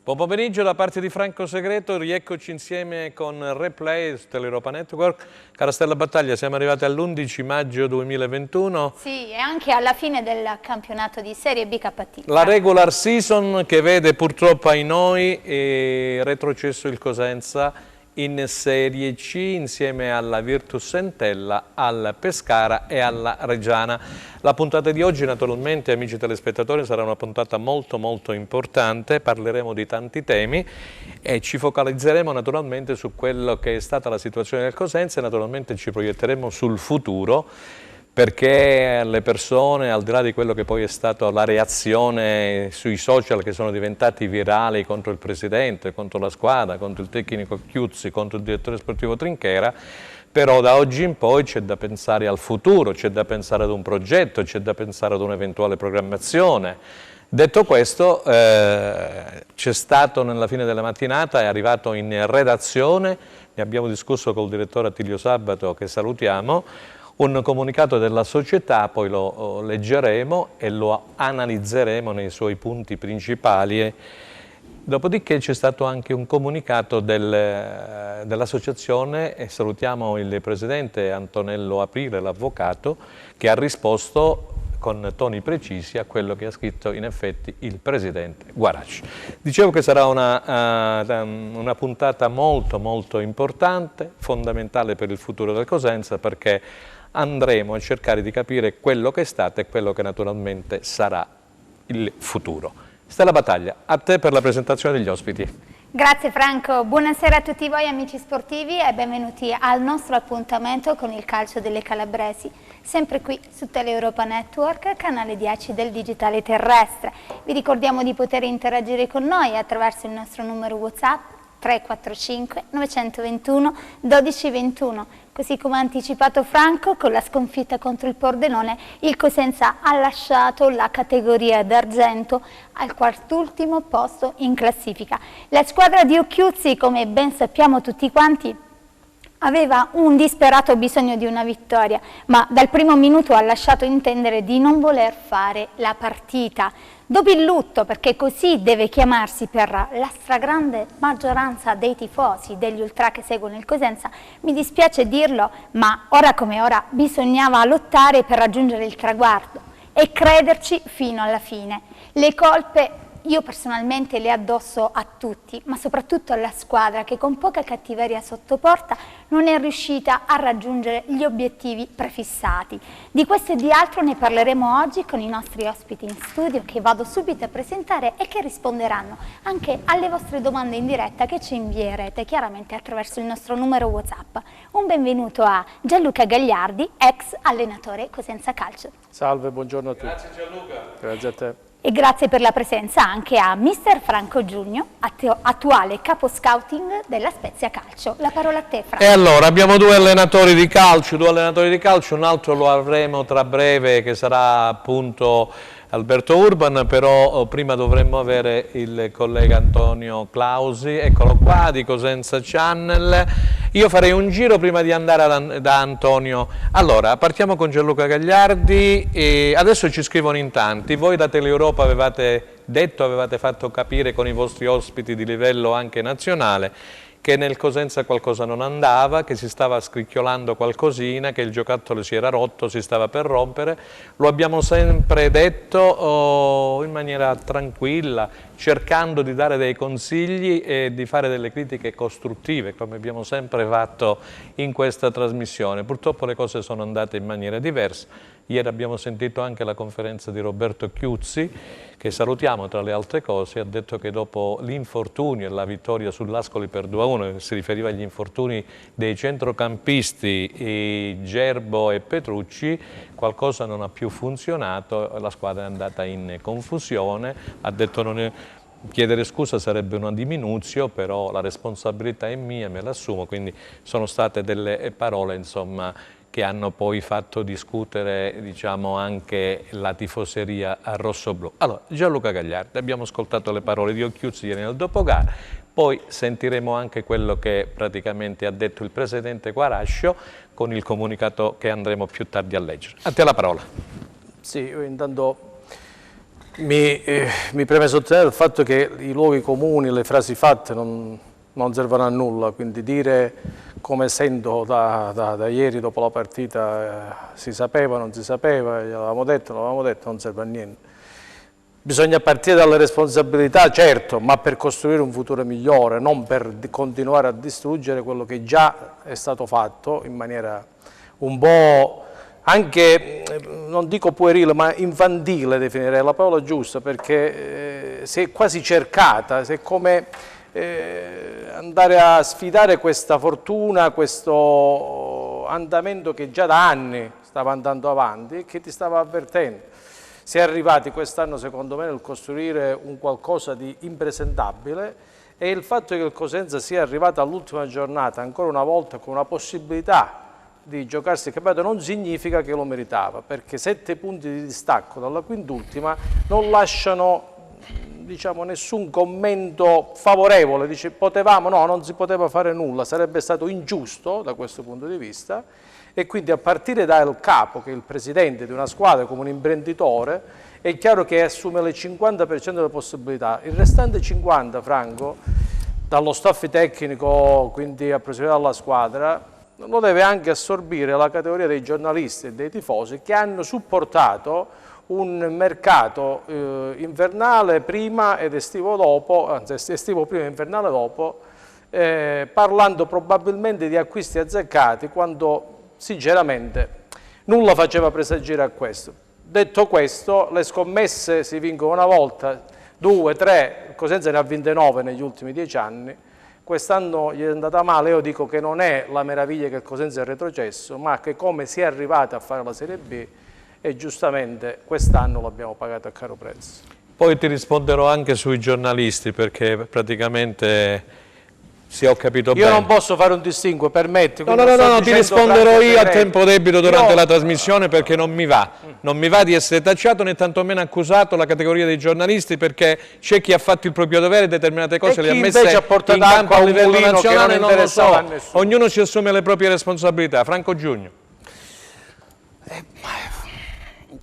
Buon pomeriggio da parte di Franco Segreto, rieccoci insieme con Replay su Teleuropa Network. Cara Stella Battaglia, siamo arrivati all'11 maggio 2021. Sì, e anche alla fine del campionato di Serie B KT. La regular season che vede purtroppo ai noi retrocesso il Cosenza in Serie C insieme alla Virtus Entella, al Pescara e alla Reggiana. La puntata di oggi naturalmente, amici telespettatori, sarà una puntata molto importante, parleremo di tanti temi e ci focalizzeremo naturalmente su quello che è stata la situazione del Cosenza e naturalmente ci proietteremo sul futuro, perché le persone, al di là di quello che poi è stata la reazione sui social che sono diventati virali contro il presidente, contro la squadra, contro il tecnico Chiuzzi, contro il direttore sportivo Trinchera, però da oggi in poi c'è da pensare al futuro, c'è da pensare ad un progetto, c'è da pensare ad un'eventuale programmazione. Detto questo, c'è stato nella fine della mattinata, è arrivato in redazione, ne abbiamo discusso col direttore Attilio Sabato, che salutiamo, un comunicato della società, poi lo leggeremo e lo analizzeremo nei suoi punti principali. Dopodiché c'è stato anche un comunicato dell'associazione e salutiamo il presidente Antonello Aprile, l'avvocato, che ha risposto con toni precisi a quello che ha scritto in effetti il presidente Guaraci. Dicevo che sarà una puntata molto importante, fondamentale per il futuro del Cosenza, perché andremo a cercare di capire quello che è stato e quello che naturalmente sarà il futuro. Stella Battaglia, a te per la presentazione degli ospiti. Grazie Franco, buonasera a tutti voi amici sportivi e benvenuti al nostro appuntamento con il calcio delle Calabresi, sempre qui su Teleuropa Network, canale 10 del digitale terrestre. Vi ricordiamo di poter interagire con noi attraverso il nostro numero WhatsApp 345 921 1221. Così come ha anticipato Franco, con la sconfitta contro il Pordenone, il Cosenza ha lasciato la categoria d'argento al quart'ultimo posto in classifica. La squadra di Occhiuzzi, come ben sappiamo tutti quanti, aveva un disperato bisogno di una vittoria, ma dal primo minuto ha lasciato intendere di non voler fare la partita. Dopo il lutto, perché così deve chiamarsi per la stragrande maggioranza dei tifosi, degli ultra che seguono il Cosenza, mi dispiace dirlo, ma ora come ora bisognava lottare per raggiungere il traguardo e crederci fino alla fine. Le colpe io personalmente le addosso a tutti, ma soprattutto alla squadra che con poca cattiveria sotto porta non è riuscita a raggiungere gli obiettivi prefissati. Di questo e di altro ne parleremo oggi con i nostri ospiti in studio, che vado subito a presentare e che risponderanno anche alle vostre domande in diretta che ci invierete chiaramente attraverso il nostro numero WhatsApp. Un benvenuto a Gianluca Gagliardi, ex allenatore Cosenza Calcio. Salve, buongiorno a tutti. Grazie Gianluca. Grazie a te. E grazie per la presenza anche a Mister Franco Giugno, attuale capo scouting della Spezia Calcio. La parola a te, Franco. E allora abbiamo due allenatori di calcio, un altro lo avremo tra breve che sarà appunto Alberto Urban, però prima dovremmo avere il collega Antonio Clausi, eccolo qua, di Cosenza Channel. Io farei un giro prima di andare da Antonio. Allora, partiamo con Gianluca Gagliardi, e adesso ci scrivono in tanti. Voi da Teleuropa avevate fatto capire con i vostri ospiti di livello anche nazionale che nel Cosenza qualcosa non andava, che si stava scricchiolando qualcosina, che il giocattolo si era rotto, si stava per rompere. Lo abbiamo sempre detto in maniera tranquilla, cercando di dare dei consigli e di fare delle critiche costruttive, come abbiamo sempre fatto in questa trasmissione. Purtroppo le cose sono andate in maniera diversa. Ieri abbiamo sentito anche la conferenza di Roberto Chiuzzi, che salutiamo tra le altre cose, ha detto che dopo l'infortunio e la vittoria sull'Ascoli per 2-1, si riferiva agli infortuni dei centrocampisti Gerbo e Petrucci, qualcosa non ha più funzionato, la squadra è andata in confusione, ha detto chiedere scusa sarebbe una diminuzio, però la responsabilità è mia, me l'assumo, quindi sono state delle parole insomma che hanno poi fatto discutere, diciamo, anche la tifoseria rossoblù. Allora, Gianluca Gagliardi, abbiamo ascoltato le parole di Occhiuzzi ieri nel dopogara, poi sentiremo anche quello che praticamente ha detto il presidente Guarascio con il comunicato che andremo più tardi a leggere. A te la parola. Sì, intanto Mi preme sottolineare il fatto che i luoghi comuni, le frasi fatte non servono a nulla, quindi dire come sento da ieri dopo la partita si sapeva, non si sapeva, gliel'avevamo detto, non l'avevamo detto, non serve a niente. Bisogna partire dalle responsabilità, certo, ma per costruire un futuro migliore, non per continuare a distruggere quello che già è stato fatto in maniera un po' anche, non dico puerile, ma infantile, definirei la parola giusta, perché si è quasi cercata, è come andare a sfidare questa fortuna, questo andamento che già da anni stava andando avanti e che ti stava avvertendo. Si è arrivati quest'anno, secondo me, nel costruire un qualcosa di impresentabile, e il fatto che il Cosenza sia arrivato all'ultima giornata ancora una volta con una possibilità di giocarsi il campionato non significa che lo meritava, perché 7 punti di distacco dalla quintultima non lasciano, diciamo, nessun commento favorevole. Dice potevamo, no, non si poteva fare nulla, sarebbe stato ingiusto da questo punto di vista. E quindi a partire dal capo, che è il presidente di una squadra come un imprenditore, è chiaro che assume il 50% delle possibilità. Il restante 50%, Franco, dallo staff tecnico, quindi a presieduto dalla squadra, lo deve anche assorbire la categoria dei giornalisti e dei tifosi che hanno supportato un mercato invernale prima ed estivo dopo, anzi estivo prima e invernale dopo, parlando probabilmente di acquisti azzeccati, quando sinceramente nulla faceva presagire a questo. Detto questo, le scommesse si vincono una volta, 2, 3, il Cosenza ne ha vinte 9 negli ultimi 10 anni, quest'anno gli è andata male. Io dico che non è la meraviglia che il Cosenza è retrocesso, ma che come si è arrivati a fare la Serie B, e giustamente quest'anno l'abbiamo pagato a caro prezzo. Poi ti risponderò anche sui giornalisti, perché praticamente... Sì, ho capito bene. Io non posso fare un distinguo, permetti. No, ti risponderò io a tempo debito durante la trasmissione, perché non mi va. Non mi va di essere tacciato né tantomeno accusato la categoria dei giornalisti, perché c'è chi ha fatto il proprio dovere, determinate cose le ha messe in campo a livello nazionale, non lo so. Ognuno si assume le proprie responsabilità. Franco Giugno.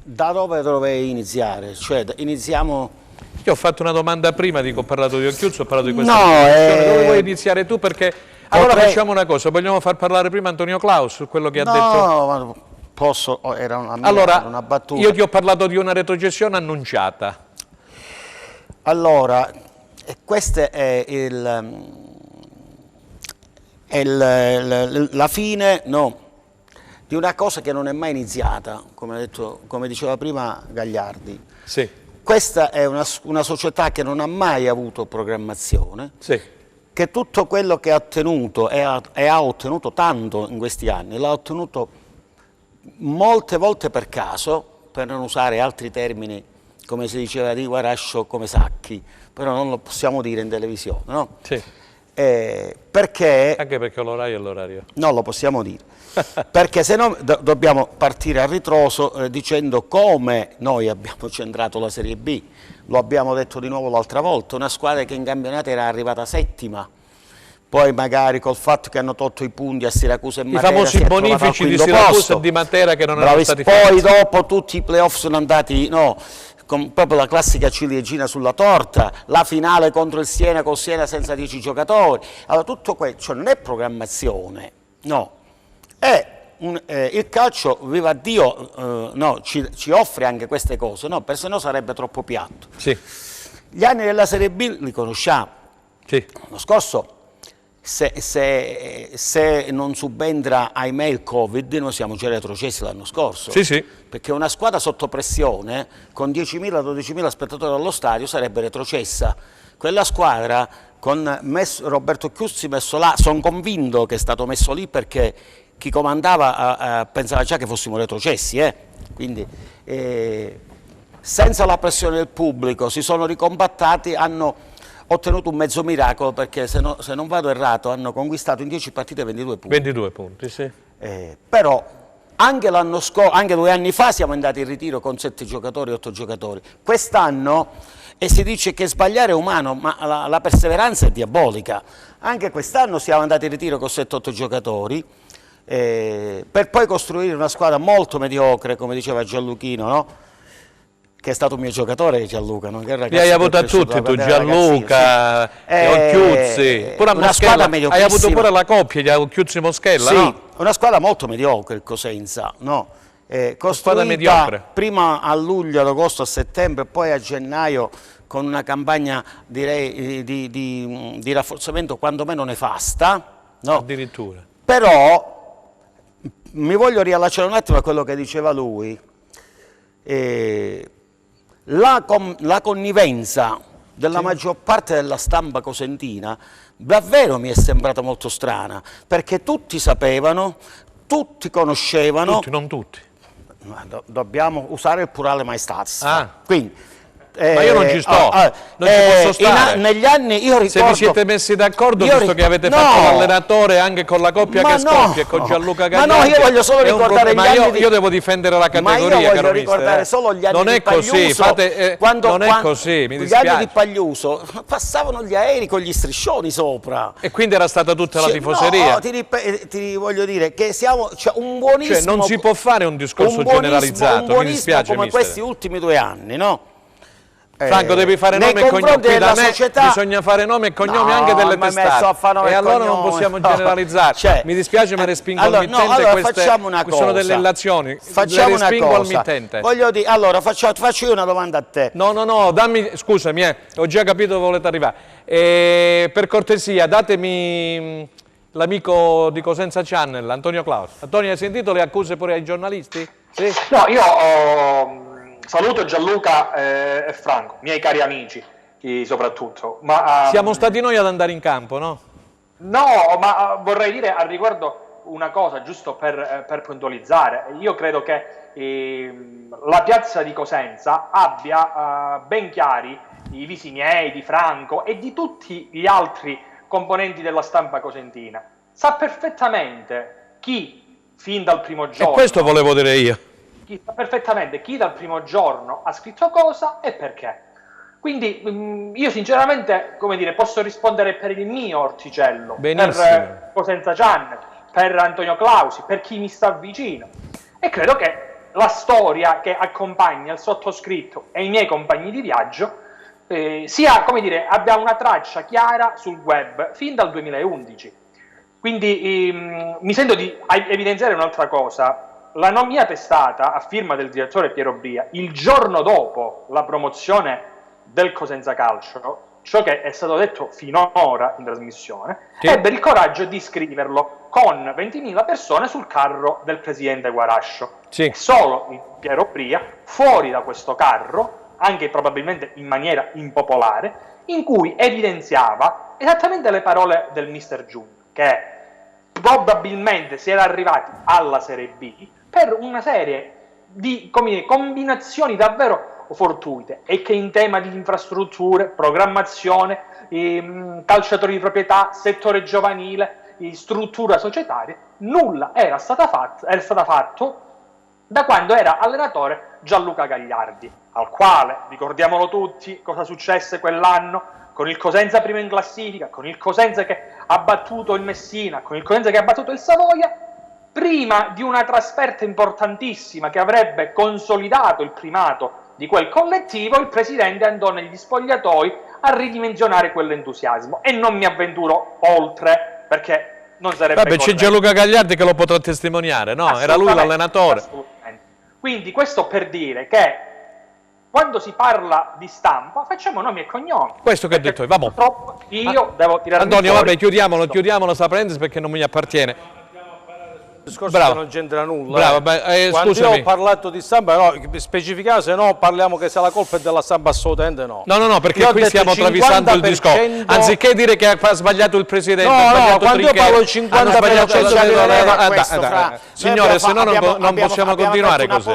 Da dove dovrei iniziare? Cioè, iniziamo... Io ho fatto una domanda prima, dico, ho parlato di Occhiuzzo, ho parlato di questa No, dove vuoi iniziare tu? Perché allora facciamo una cosa, vogliamo far parlare prima Antonio Claus su quello che ha detto? No, ma posso, era una mia, allora, era una battuta. Io ti ho parlato di una retrocessione annunciata. Allora, questo è la fine, no, di una cosa che non è mai iniziata, come diceva prima Gagliardi. Sì. Questa è una società che non ha mai avuto programmazione, sì, che tutto quello che ha ottenuto e ha ottenuto tanto in questi anni, l'ha ottenuto molte volte per caso, per non usare altri termini, come si diceva di Guarascio, come Sacchi, però non lo possiamo dire in televisione, no? Sì. Perché... Anche perché l'orario è l'orario. Non lo possiamo dire, perché se no dobbiamo partire a ritroso dicendo come noi abbiamo centrato la Serie B. Lo abbiamo detto di nuovo l'altra volta, una squadra che in campionato era arrivata settima, poi magari col fatto che hanno tolto i punti a Siracusa e Matera, i famosi bonifici di Siracusa e di Matera che non erano stati fatti. Poi dopo tutti i playoff sono andati, no, con proprio la classica ciliegina sulla torta, la finale contro il Siena col Siena senza 10 giocatori. Allora tutto questo, cioè non è programmazione, no, è il calcio, viva Dio, no, ci offre anche queste cose, no, perché sennò sarebbe troppo piatto. Sì. Gli anni della Serie B li conosciamo. Sì. L'anno scorso, se non subentra ahimè il Covid, noi siamo già retrocessi l'anno scorso. Sì, sì. Perché una squadra sotto pressione, con 10.000-12.000 spettatori allo stadio, sarebbe retrocessa. Quella squadra, con Roberto Occhiuzzi messo là, sono convinto che è stato messo lì perché chi comandava pensava già che fossimo retrocessi. Quindi, senza la pressione del pubblico, si sono ricombattati, hanno ottenuto un mezzo miracolo, perché se non vado errato hanno conquistato in 10 partite 22 punti. 22 punti, sì. Però anche l'anno scorso, anche 2 anni fa siamo andati in ritiro con 7 giocatori, 8 giocatori. Quest'anno, e si dice che sbagliare è umano, ma la perseveranza è diabolica. Anche quest'anno siamo andati in ritiro con 7-8 giocatori, per poi costruire una squadra molto mediocre, come diceva Gianluchino, no? che è stato un mio giocatore, Gianluca, no? Che li hai avuto a tutti, tu Gianluca, Occhiuzzi, pure a Moschella, hai avuto pure la coppia, Occhiuzzi-Moschella, sì, no? Una squadra molto mediocre il Cosenza, no? Costruita mediocre. prima a luglio, ad agosto, a settembre, poi a gennaio con una campagna, direi, di rafforzamento quanto meno nefasta, no? Addirittura. Però mi voglio riallacciare un attimo a quello che diceva lui. La connivenza della maggior parte della stampa cosentina davvero mi è sembrata molto strana, perché tutti sapevano, tutti conoscevano. Tutti, non tutti. Dobbiamo usare il plurale maestatis. Quindi, ma io non ci sto, non ci posso stare. Negli anni io ricordo... Se vi siete messi d'accordo, visto che avete fatto l'allenatore anche con la coppia che scoppia e con Gianluca Gagliardi... Ma no, io voglio solo ricordare gli anni io devo difendere la categoria, ma io voglio caro ricordare solo gli anni non di è così, Pagliuso, non è così, mi dispiace. Gli anni di Pagliuso passavano gli aerei con gli striscioni sopra. E quindi era stata tutta la tifoseria. No, ti voglio dire che siamo un buonissimo... Cioè non si può fare un discorso generalizzato, mi dispiace, come questi ultimi 2 anni, no? Franco, devi fare nome e cognome. Qui da me società... bisogna fare nome e cognome anche delle testate. E allora non possiamo generalizzare. Cioè, mi dispiace, ma respingo al mittente queste sono delle illazioni. Facciamo le respingo una al cosa. mittente. Voglio dire, allora faccio io una domanda a te. No, dammi, scusami, ho già capito dove volete arrivare. Per cortesia, datemi l'amico di Cosenza Channel, Antonio Claus. Antonio, hai sentito le accuse pure ai giornalisti? Sì? No, io saluto Gianluca e Franco, miei cari amici soprattutto. Ma, siamo stati noi ad andare in campo, no? No, ma vorrei dire al riguardo una cosa, giusto per puntualizzare. Io credo che la piazza di Cosenza abbia ben chiari i visi miei, di Franco e di tutti gli altri componenti della stampa cosentina. Sa perfettamente chi, fin dal primo giorno... E questo volevo dire io. Sa perfettamente chi dal primo giorno ha scritto cosa e perché. Quindi io sinceramente, come dire, posso rispondere per il mio orticello, per Cosenza Channel, per Antonio Clausi, per chi mi sta vicino. E credo che la storia che accompagna il sottoscritto e i miei compagni di viaggio sia, come dire, abbia una traccia chiara sul web fin dal 2011. Quindi mi sento di evidenziare un'altra cosa. La mia testata, a firma del direttore Piero Bria, il giorno dopo la promozione del Cosenza Calcio, ciò che è stato detto finora in trasmissione, ebbe il coraggio di scriverlo con 20.000 persone sul carro del presidente Guarascio. E solo il Piero Bria, fuori da questo carro, anche probabilmente in maniera impopolare, in cui evidenziava esattamente le parole del mister Giunta, che probabilmente si era arrivati alla Serie B per una serie di combinazioni davvero fortuite e che in tema di infrastrutture, programmazione, calciatori di proprietà, settore giovanile, struttura societaria, nulla era stato fatto da quando era allenatore Gianluca Gagliardi, al quale, ricordiamolo tutti, cosa successe quell'anno con il Cosenza prima in classifica, con il Cosenza che ha battuto il Messina, con il Cosenza che ha battuto il Savoia. Prima di una trasferta importantissima che avrebbe consolidato il primato di quel collettivo, il presidente andò negli spogliatoi a ridimensionare quell'entusiasmo e non mi avventuro oltre perché non sarebbe corretto. C'è Gianluca Gagliardi che lo potrà testimoniare, no? Era lui l'allenatore. Assolutamente. Quindi questo per dire che quando si parla di stampa facciamo nomi e cognomi. Questo che ho detto io, vabbè. Purtroppo io devo tirare Antonio, vabbè, chiudiamolo sta parentesi perché non mi appartiene. Il discorso che non c'entra nulla. Bravo, quando scusami. io ho parlato di stampa, no, specificare, se no parliamo che se la colpa è della stampa, assolutamente no. No, perché qui stiamo travisando il discorso. Anziché dire che ha sbagliato il presidente, quando io parlo 50% signore, se no non possiamo continuare così.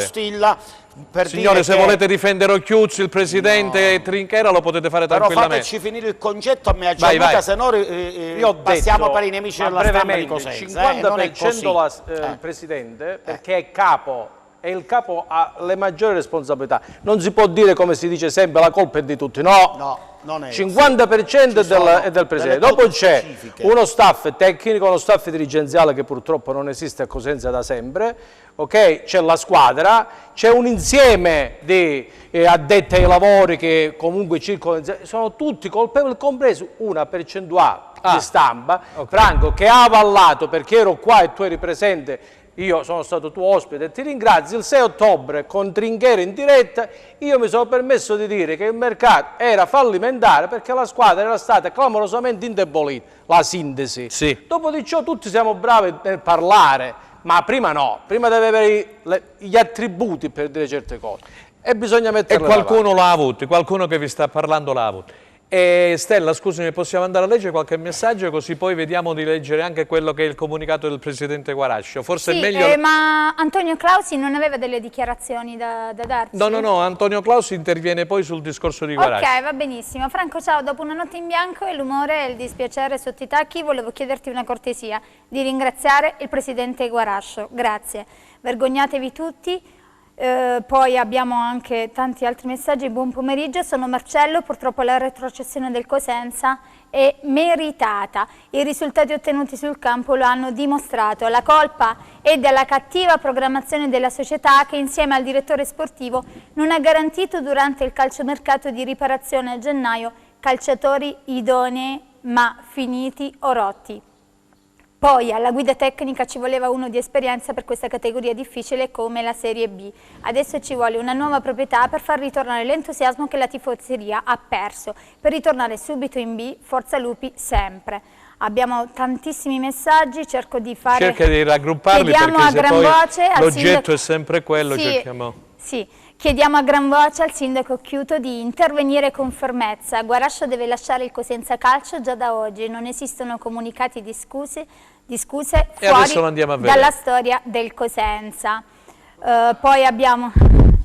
Signore, se volete difendere Occhiuzzi, il presidente Trinchera, lo potete fare tranquillamente. Però fateci finire il concetto a me a Gianluca, se no passiamo per i nemici della stampa di Cosenza. Il 50% il presidente, perché è capo, e il capo ha le maggiori responsabilità. Non si può dire, come si dice sempre, la colpa è di tutti, no. 50% è del Presidente. Dopo c'è uno staff tecnico, uno staff dirigenziale che purtroppo non esiste a Cosenza da sempre, okay? C'è la squadra, c'è un insieme di addetti ai lavori che comunque circolano, sono tutti colpevoli, compreso una percentuale di stampa, Franco, che ha avallato, perché ero qua e tu eri presente. Io sono stato tuo ospite e ti ringrazio. Il 6 ottobre con Trinchero in diretta io mi sono permesso di dire che il mercato era fallimentare perché la squadra era stata clamorosamente indebolita, la sintesi. Sì. Dopo di ciò tutti siamo bravi nel parlare, ma prima no, prima deve avere gli attributi per dire certe cose e bisogna metterle davanti. E qualcuno l'ha avuto, qualcuno che vi sta parlando l'ha avuto. Stella, scusami, possiamo andare a leggere qualche messaggio così poi vediamo di leggere anche quello che è il comunicato del Presidente Guarascio. Forse sì, è meglio... ma Antonio Clausi non aveva delle dichiarazioni da darci? No, Antonio Clausi interviene poi sul discorso di Guarascio. Ok, va benissimo. Franco, ciao, dopo una notte in bianco e l'umore e il dispiacere sotto i tacchi, volevo chiederti una cortesia, di ringraziare il Presidente Guarascio. Grazie. Vergognatevi tutti. Poi abbiamo anche tanti altri messaggi. Buon pomeriggio, sono Marcello. Purtroppo la retrocessione del Cosenza è meritata, i risultati ottenuti sul campo lo hanno dimostrato. La colpa è della cattiva programmazione della società che insieme al direttore sportivo non ha garantito durante il calciomercato di riparazione a gennaio calciatori idonei ma finiti o rotti. Poi alla guida tecnica ci voleva uno di esperienza per questa categoria difficile come la Serie B. Adesso ci vuole una nuova proprietà per far ritornare l'entusiasmo che la tifoseria ha perso. Per ritornare subito in B, forza Lupi sempre. Abbiamo tantissimi messaggi, cerco di fare... Cerca di raggrupparli perché se poi l'oggetto è sempre quello, sì, cerchiamo... Sì. Chiediamo a gran voce al sindaco Chiuto di intervenire con fermezza. Guarascio deve lasciare il Cosenza Calcio già da oggi, non esistono comunicati di scuse fuori dalla storia del Cosenza. Poi abbiamo...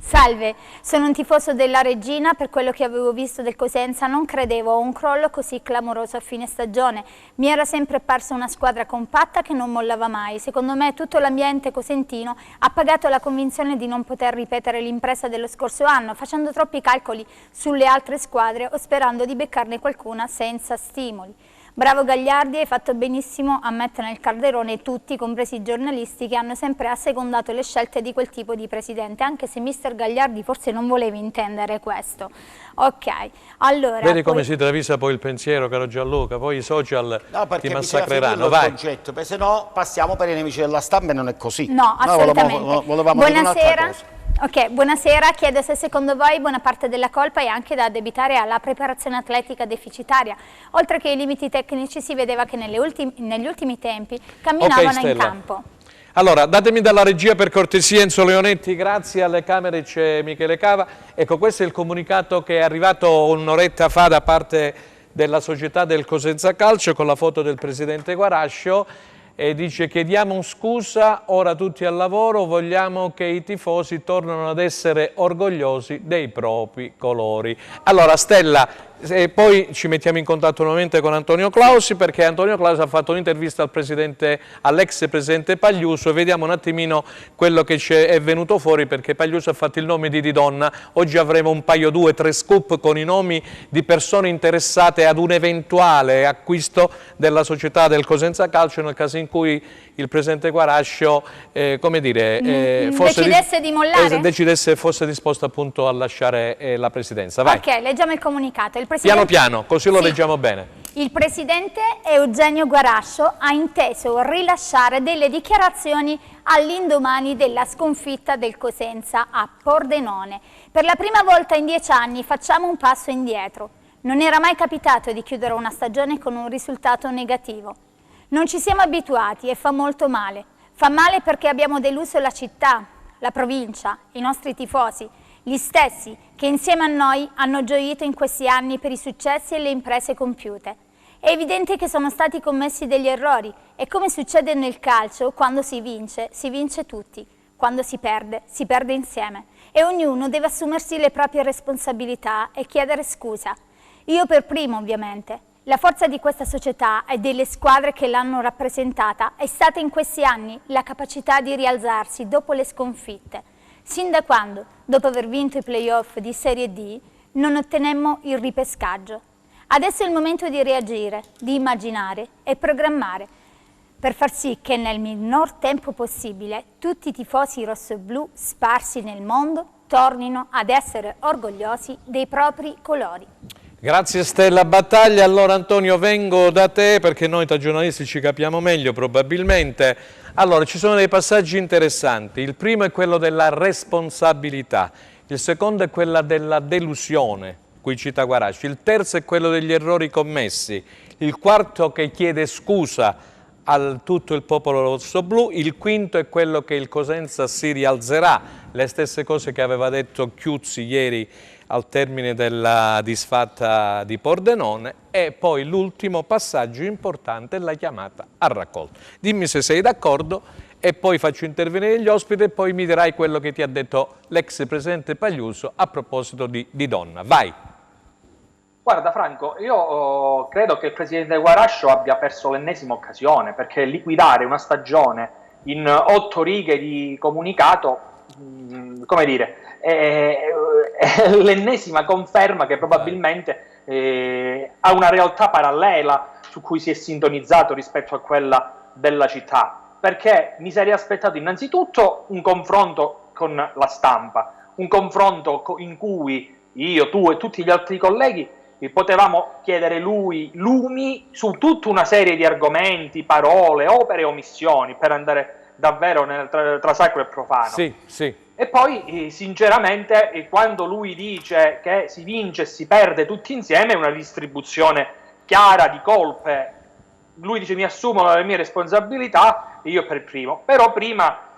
Salve, sono un tifoso della Regina, per quello che avevo visto del Cosenza non credevo a un crollo così clamoroso a fine stagione. Mi era sempre apparsa una squadra compatta che non mollava mai. Secondo me tutto l'ambiente cosentino ha pagato la convinzione di non poter ripetere l'impresa dello scorso anno, facendo troppi calcoli sulle altre squadre o sperando di beccarne qualcuna senza stimoli. Bravo Gagliardi, hai fatto benissimo a mettere nel calderone tutti, compresi i giornalisti, che hanno sempre assecondato le scelte di quel tipo di presidente, anche se mister Gagliardi forse non voleva intendere questo. Ok, allora... Vedi come si travisa poi il pensiero, caro Gianluca, poi i social ti massacreranno, vai. Perché se no passiamo per i nemici della stampa e non è così. No, assolutamente. Volevamo dire un'altra cosa. Ok, buonasera, chiedo se secondo voi buona parte della colpa è anche da addebitare alla preparazione atletica deficitaria, oltre che ai limiti tecnici si vedeva che negli ultimi tempi camminavano in campo. Allora, datemi dalla regia per cortesia Enzo Leonetti, grazie, alle camere c'è Michele Cava. Ecco, questo è il comunicato che è arrivato un'oretta fa da parte della società del Cosenza Calcio con la foto del Presidente Guarascio. E dice: chiediamo scusa, ora tutti al lavoro, vogliamo che i tifosi tornino ad essere orgogliosi dei propri colori. Allora Stella, poi ci mettiamo in contatto nuovamente con Antonio Clausi, perché Antonio Clausi ha fatto un'intervista all'ex presidente Pagliuso e vediamo un attimino quello che è venuto fuori, perché Pagliuso ha fatto il nome di Di Donna. Oggi avremo un paio, 2, 3 scoop con i nomi di persone interessate ad un eventuale acquisto della società del Cosenza Calcio nel caso in cui il presidente Guarascio fosse disposto appunto a lasciare la presidenza. Vai. Ok, leggiamo il comunicato. Piano piano, così lo leggiamo bene. Il presidente Eugenio Guarascio ha inteso rilasciare delle dichiarazioni all'indomani della sconfitta del Cosenza a Pordenone. Per la prima volta in 10 anni facciamo un passo indietro. Non era mai capitato di chiudere una stagione con un risultato negativo. Non ci siamo abituati e fa molto male. Fa male perché abbiamo deluso la città, la provincia, i nostri tifosi, gli stessi che insieme a noi hanno gioito in questi anni per i successi e le imprese compiute. È evidente che sono stati commessi degli errori e, come succede nel calcio, quando si vince tutti. Quando si perde insieme e ognuno deve assumersi le proprie responsabilità e chiedere scusa. Io per primo, ovviamente. La forza di questa società e delle squadre che l'hanno rappresentata è stata in questi anni la capacità di rialzarsi dopo le sconfitte. Sin da quando, dopo aver vinto i play-off di Serie D, non ottenemmo il ripescaggio. Adesso è il momento di reagire, di immaginare e programmare per far sì che nel minor tempo possibile tutti i tifosi rossoblu sparsi nel mondo tornino ad essere orgogliosi dei propri colori. Grazie Stella Battaglia. Allora Antonio, vengo da te perché noi da giornalisti ci capiamo meglio probabilmente. Allora, ci sono dei passaggi interessanti. Il primo è quello della responsabilità, il secondo è quella della delusione, cui cita Guaraci, il terzo è quello degli errori commessi, il quarto che chiede scusa a tutto il popolo rossoblu, il quinto è quello che il Cosenza si rialzerà, le stesse cose che aveva detto Chiuzzi ieri al termine della disfatta di Pordenone, e poi l'ultimo passaggio importante è la chiamata a raccolta. Dimmi se sei d'accordo e poi faccio intervenire gli ospiti e poi mi dirai quello che ti ha detto l'ex presidente Pagliuso a proposito di Donna. Vai! Guarda Franco, io credo che il presidente Guarascio abbia perso l'ennesima occasione, perché liquidare una stagione in 8 righe di comunicato, come dire, è l'ennesima conferma che probabilmente ha una realtà parallela su cui si è sintonizzato rispetto a quella della città, perché mi sarei aspettato innanzitutto un confronto con la stampa, un confronto in cui io, tu e tutti gli altri colleghi potevamo chiedere lumi su tutta una serie di argomenti, parole, opere e omissioni, per andare davvero tra sacro e profano. Sì, sì. E poi, sinceramente, quando lui dice che si vince e si perde tutti insieme, è una distribuzione chiara di colpe. Lui dice: mi assumo le mie responsabilità, io per primo. Però prima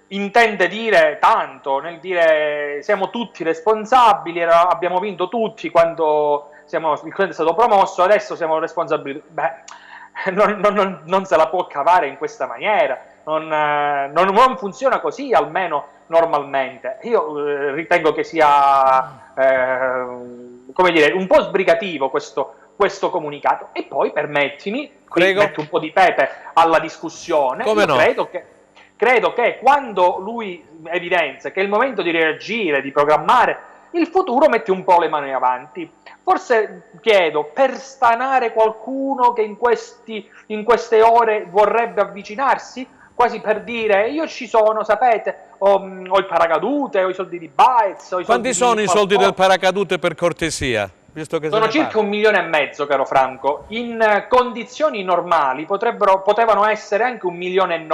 intende dire tanto, nel dire siamo tutti responsabili, abbiamo vinto tutti quando il Cosenza è stato promosso, adesso siamo responsabili. Beh, non se la può cavare in questa maniera, non funziona così, almeno normalmente. Io ritengo che sia come dire, un po' sbrigativo questo comunicato. E poi permettimi, qui metto un po' di pepe alla discussione. Come no? Credo che quando lui evidenzia che è il momento di reagire, di programmare il futuro, mette un po' le mani avanti. Forse chiedo, per stanare qualcuno che in queste ore vorrebbe avvicinarsi, quasi per dire: io ci sono, sapete, ho il paracadute, ho i soldi di Baez. Quanti sono i soldi del paracadute, per cortesia? Visto che sono circa 1,5 milioni, caro Franco. In condizioni normali potevano essere anche 1,9 milioni,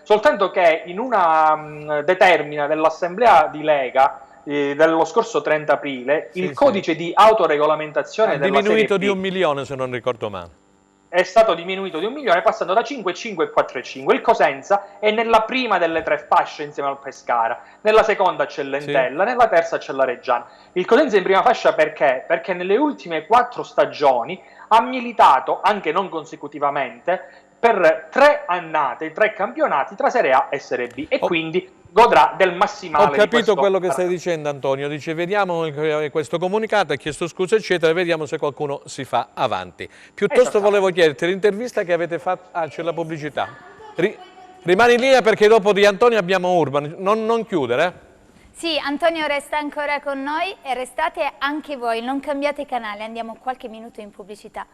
soltanto che in una determina dell'assemblea di Lega dello scorso 30 aprile il codice di autoregolamentazione della diminuito Serie B di 1 milione, se non ricordo male. È stato diminuito di 1 milione, passando da 5,5 a 4,5. Il Cosenza è nella prima delle 3 fasce insieme al Pescara, nella seconda c'è l'Entella, nella terza c'è la Reggiana. Il Cosenza è in prima fascia perché? Perché nelle ultime 4 stagioni ha militato, anche non consecutivamente, per 3 annate, 3 campionati tra Serie A e Serie B, e quindi godrà del massimale. Ho capito quello che stai dicendo, Antonio. Dice: vediamo questo comunicato, ha chiesto scusa eccetera, vediamo se qualcuno si fa avanti. Piuttosto volevo chiederti l'intervista che avete fatto. C'è la pubblicità. Rimani in linea perché dopo di Antonio abbiamo Urban. Non chiudere. Sì, Antonio resta ancora con noi e restate anche voi, non cambiate canale, andiamo qualche minuto in pubblicità.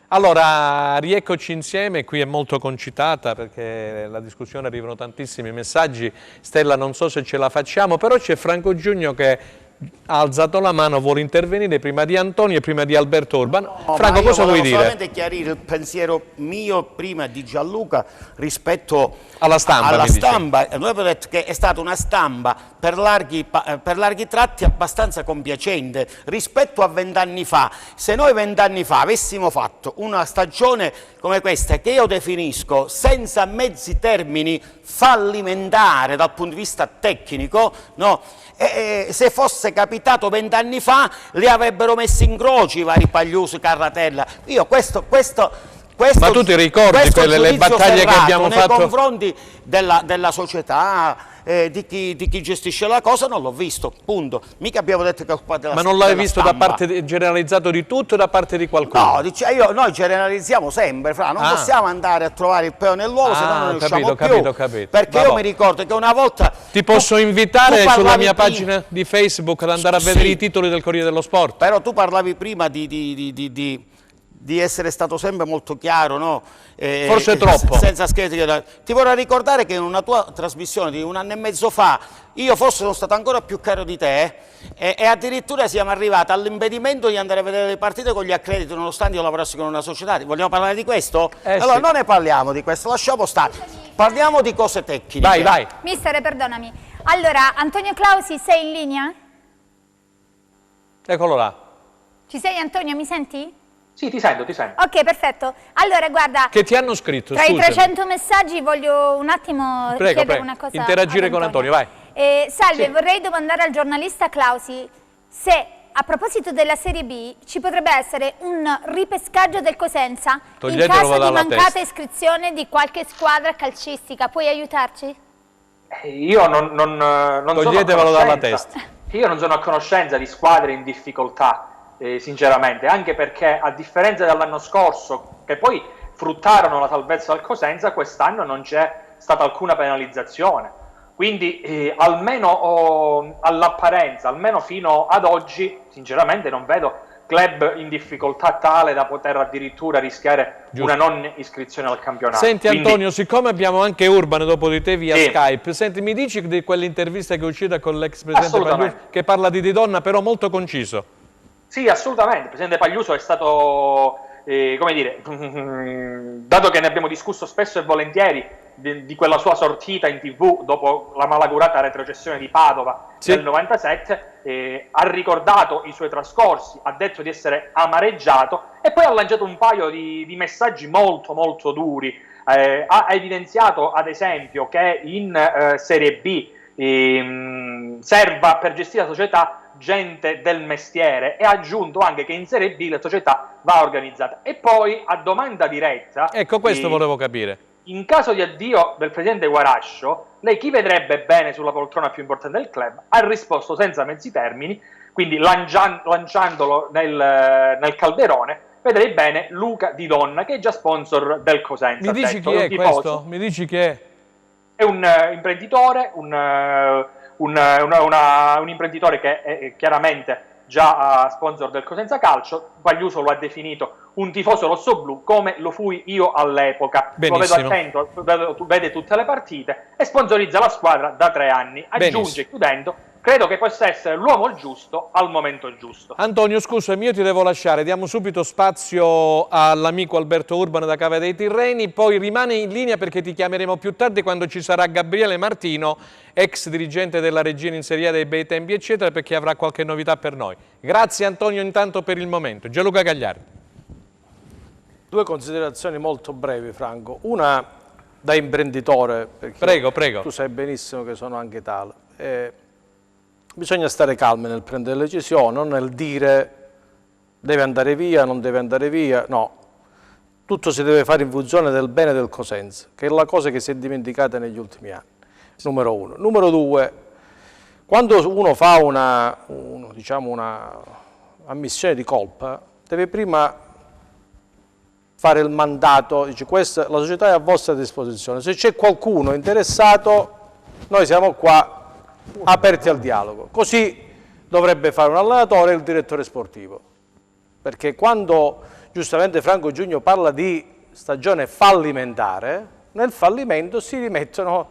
Allora, rieccoci insieme, qui è molto concitata perché la discussione arrivano tantissimi messaggi. Stella, non so se ce la facciamo, però c'è Franco Giugno che ha alzato la mano, vuole intervenire prima di Antonio e prima di Alberto Urban. No, Franco, cosa vuoi dire? Solamente chiarire il pensiero mio prima di Gianluca rispetto alla stampa. Noi abbiamo detto che è stata una stampa per larghi tratti abbastanza compiacente rispetto a 20 anni fa. Se noi 20 anni fa avessimo fatto una stagione come questa, che io definisco senza mezzi termini fallimentare dal punto di vista tecnico, no? Se fosse capitato 20 anni fa li avrebbero messi in croce i vari Pagliuso, Carratella. Io questo Ma tu ti ricordi le battaglie che abbiamo fatto nei confronti della società, di chi gestisce la cosa? Non l'ho visto, punto. Mica abbiamo detto che è colpa della stampa. Ma non l'hai visto da parte generalizzato di tutto o da parte di qualcuno? No, noi generalizziamo sempre, Fra, non possiamo andare a trovare il pelo nell'uovo, se no non ne usciamo più. Capito. Perché io mi ricordo che una volta... Ti posso invitare sulla mia pagina di Facebook ad andare a vedere i titoli del Corriere dello Sport. Però tu parlavi prima di essere stato sempre molto chiaro, no? Forse troppo. Senza scherzi. Ti vorrei ricordare che in una tua trasmissione di 1 anno e mezzo fa, io forse sono stato ancora più chiaro di te, e addirittura siamo arrivati all'impedimento di andare a vedere le partite con gli accrediti, nonostante io lavorassi con una società. Vogliamo parlare di questo? Allora non ne parliamo di questo, lasciamo stare. Parliamo di cose tecniche. Vai. Mister, perdonami. Allora, Antonio Clausi, sei in linea? Eccolo là. Ci sei, Antonio, mi senti? Sì, ti sento. Ok, perfetto. Allora, guarda... Che ti hanno scritto? Tra i 300 messaggi voglio un attimo chiedere una cosa. Interagire con Antonio, vai. Salve, vorrei domandare al giornalista Clausi se, a proposito della Serie B, ci potrebbe essere un ripescaggio del Cosenza in caso di mancata iscrizione di qualche squadra calcistica. Puoi aiutarci? Io non Toglietevelo dalla testa. Io non sono a conoscenza di squadre in difficoltà. Sinceramente, anche perché a differenza dell'anno scorso, che poi fruttarono la salvezza al Cosenza, quest'anno non c'è stata alcuna penalizzazione, quindi almeno all'apparenza, almeno fino ad oggi, sinceramente non vedo club in difficoltà tale da poter addirittura rischiare una non iscrizione al campionato. Senti Antonio, siccome abbiamo anche Urban dopo di te via Skype, senti, mi dici di quell'intervista che è uscita con l'ex presidente Pagliuso, che parla di donna, però molto conciso. Sì, assolutamente. Il presidente Pagliuso è stato, come dire, dato che ne abbiamo discusso spesso e volentieri di quella sua sortita in TV dopo la malaugurata retrocessione di Padova nel 97, ha ricordato i suoi trascorsi, ha detto di essere amareggiato e poi ha lanciato un paio di messaggi molto molto duri. Ha evidenziato ad esempio che in Serie B serva per gestire la società gente del mestiere, e ha aggiunto anche che in Serie B la società va organizzata. E poi, a domanda diretta, ecco, questo volevo capire, in caso di addio del presidente Guarascio, lei chi vedrebbe bene sulla poltrona più importante del club? Ha risposto senza mezzi termini, quindi lanciandolo nel calderone: vedrei bene Luca Di Donna, che è già sponsor del Cosenza. Mi dici chi è questo? Mi dici chi è? È un imprenditore, un imprenditore che è chiaramente già sponsor del Cosenza Calcio. Pagliuso lo ha definito un tifoso rossoblu, come lo fui io all'epoca. Lo vedo attento, vede tutte le partite e sponsorizza la squadra da 3 anni. Aggiunge, chiudendo: credo che possa essere l'uomo giusto al momento giusto. Antonio, scusami, io ti devo lasciare, diamo subito spazio all'amico Alberto Urban da Cava dei Tirreni, poi rimane in linea perché ti chiameremo più tardi quando ci sarà Gabriele Martino, ex dirigente della Regina in Serie A dei bei tempi eccetera, perché avrà qualche novità per noi. Grazie Antonio intanto per il momento. Gianluca Gagliardi. 2 considerazioni molto brevi, Franco. Una da imprenditore, perché prego. Tu sai benissimo che sono anche tale. Bisogna stare calmi nel prendere decisioni, non nel dire deve andare via, non deve andare via, no. Tutto si deve fare in funzione del bene del Cosenza, che è la cosa che si è dimenticata negli ultimi anni, numero 1. Numero 2, quando uno fa una ammissione di colpa, deve prima fare il mandato, dice: questa, la società è a vostra disposizione, se c'è qualcuno interessato noi siamo qua aperti al dialogo. Così dovrebbe fare un allenatore e il direttore sportivo, perché quando giustamente Franco Giugno parla di stagione fallimentare, nel fallimento si rimettono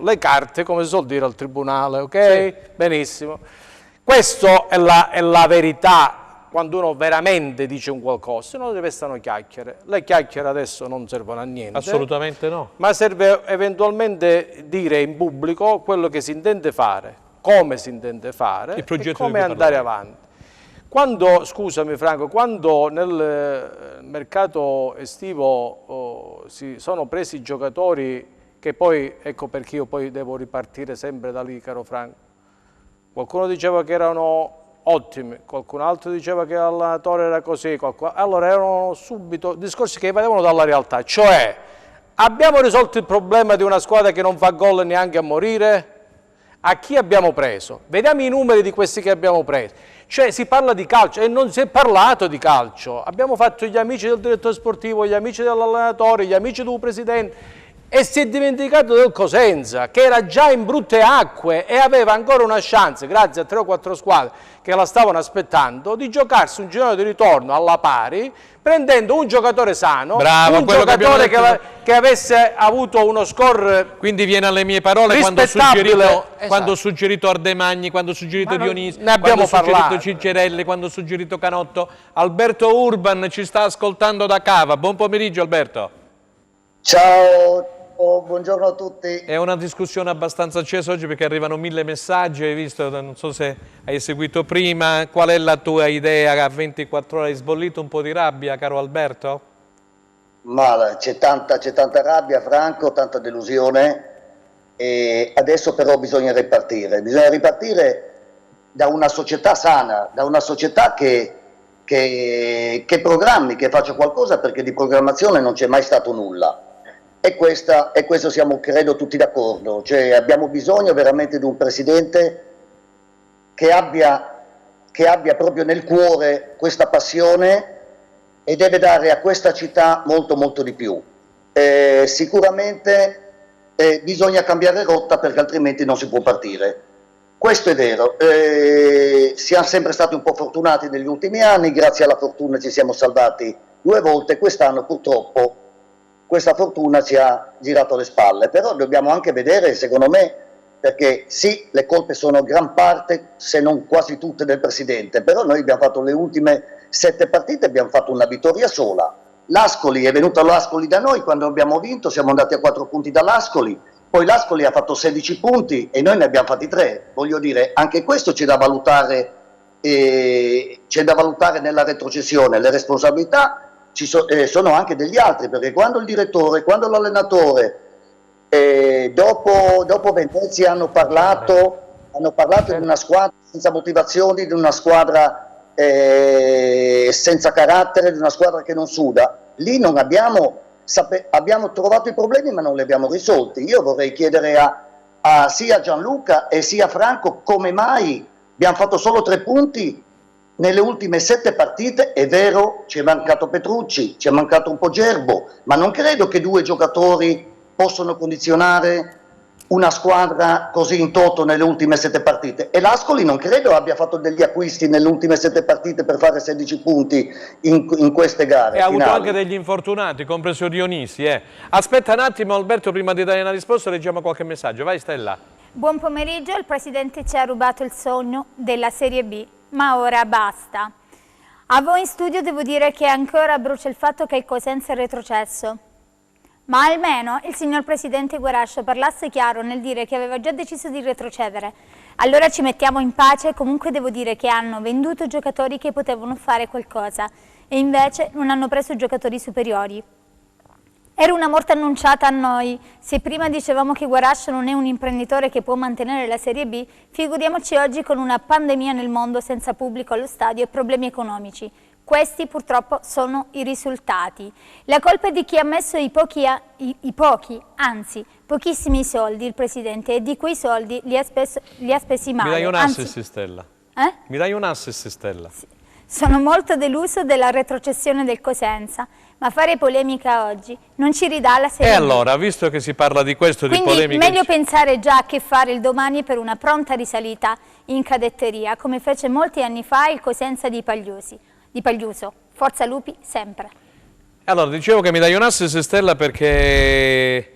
le carte, come si suol dire, al tribunale, ok? Sì. Benissimo. Questa è la verità quando uno veramente dice un qualcosa, se no restano chiacchiere. Le chiacchiere adesso non servono a niente. Assolutamente no. Ma serve eventualmente dire in pubblico quello che si intende fare, come si intende fare e come andare avanti. Quando, scusami Franco, quando nel mercato estivo si sono presi giocatori che poi, ecco perché io poi devo ripartire sempre da lì, caro Franco, qualcuno diceva che erano ottimi, qualcun altro diceva che l'allenatore era così, allora erano subito discorsi che evadevano dalla realtà, cioè abbiamo risolto il problema di una squadra che non fa gol neanche a morire? A chi abbiamo preso? Vediamo i numeri di questi che abbiamo preso. Cioè si parla di calcio e non si è parlato di calcio. Abbiamo fatto gli amici del direttore sportivo, gli amici dell'allenatore, gli amici del presidente e si è dimenticato del Cosenza che era già in brutte acque e aveva ancora una chance, grazie a 3 o 4 squadre che la stavano aspettando, di giocarsi un girone di ritorno alla pari prendendo un giocatore sano, bravo, un giocatore che avesse avuto uno score. Quindi viene alle mie parole quando ho suggerito Ardemagni, quando ho suggerito Dionisi, quando ho suggerito Ciccerelli, quando ho suggerito Canotto. Alberto Urban ci sta ascoltando da Cava. Buon pomeriggio Alberto. Ciao. Buongiorno a tutti. È una discussione abbastanza accesa oggi perché arrivano 1000 messaggi, hai visto, non so se hai seguito prima, qual è la tua idea? A 24 ore hai sbollito un po' di rabbia, caro Alberto? Ma c'è tanta rabbia, Franco, tanta delusione e adesso però bisogna ripartire da una società sana, da una società che programmi, che faccia qualcosa, perché di programmazione non c'è mai stato nulla. E questo siamo, credo, tutti d'accordo. Cioè, abbiamo bisogno veramente di un presidente che abbia proprio nel cuore questa passione e deve dare a questa città molto di più. Sicuramente bisogna cambiare rotta perché altrimenti non si può partire. Questo è vero. Siamo sempre stati un po' fortunati negli ultimi anni, grazie alla fortuna ci siamo salvati 2 volte, quest'anno purtroppo questa fortuna ci ha girato le spalle, però dobbiamo anche vedere, secondo me, perché sì, le colpe sono gran parte, se non quasi tutte, del presidente, però noi abbiamo fatto le ultime 7 partite, abbiamo fatto una vittoria sola. L'Ascoli è venuto all'Ascoli da noi, quando abbiamo vinto siamo andati a 4 punti dall'Ascoli, poi l'Ascoli ha fatto 16 punti e noi ne abbiamo fatti 3, voglio dire, anche questo c'è da valutare nella retrocessione, le responsabilità sono anche degli altri, perché quando il direttore, quando l'allenatore dopo Venezia hanno parlato di una squadra senza motivazioni, di una squadra senza carattere, di una squadra che non suda, lì non abbiamo trovato i problemi ma non li abbiamo risolti. Io vorrei chiedere sia a Gianluca e sia a Franco come mai abbiamo fatto solo 3 punti nelle ultime 7 partite. È vero, ci è mancato Petrucci, ci è mancato un po' Gerbo, ma non credo che 2 giocatori possono condizionare una squadra così in toto nelle ultime 7 partite. E l'Ascoli non credo abbia fatto degli acquisti nelle ultime 7 partite per fare 16 punti in queste gare. E ha avuto anche degli infortunati, compreso Dionisi. Aspetta un attimo Alberto, prima di dare una risposta leggiamo qualche messaggio. Vai Stella. Buon pomeriggio, il Presidente ci ha rubato il sogno della Serie B. Ma ora basta. A voi in studio devo dire che ancora brucia il fatto che il Cosenza è retrocesso. Ma almeno il signor Presidente Guarascio parlasse chiaro nel dire che aveva già deciso di retrocedere. Allora ci mettiamo in pace. Comunque devo dire che hanno venduto giocatori che potevano fare qualcosa e invece non hanno preso giocatori superiori. Era una morte annunciata a noi. Se prima dicevamo che Guarascio non è un imprenditore che può mantenere la Serie B, figuriamoci oggi con una pandemia nel mondo, senza pubblico allo stadio e problemi economici. Questi purtroppo sono i risultati. La colpa è di chi ha messo anzi pochissimi soldi, il Presidente, e di quei soldi li ha spesi male. Mi dai un assist, Stella? Mi dai un assist, Stella? Sì. Sono molto deluso della retrocessione del Cosenza, ma fare polemica oggi non ci ridà la Serie B. E allora, visto che si parla di questo, quindi, di polemica... meglio pensare già a che fare il domani per una pronta risalita in cadetteria, come fece molti anni fa il Cosenza di Pagliuso. Forza Lupi, sempre. Allora, dicevo che mi dai un assist, Stella, perché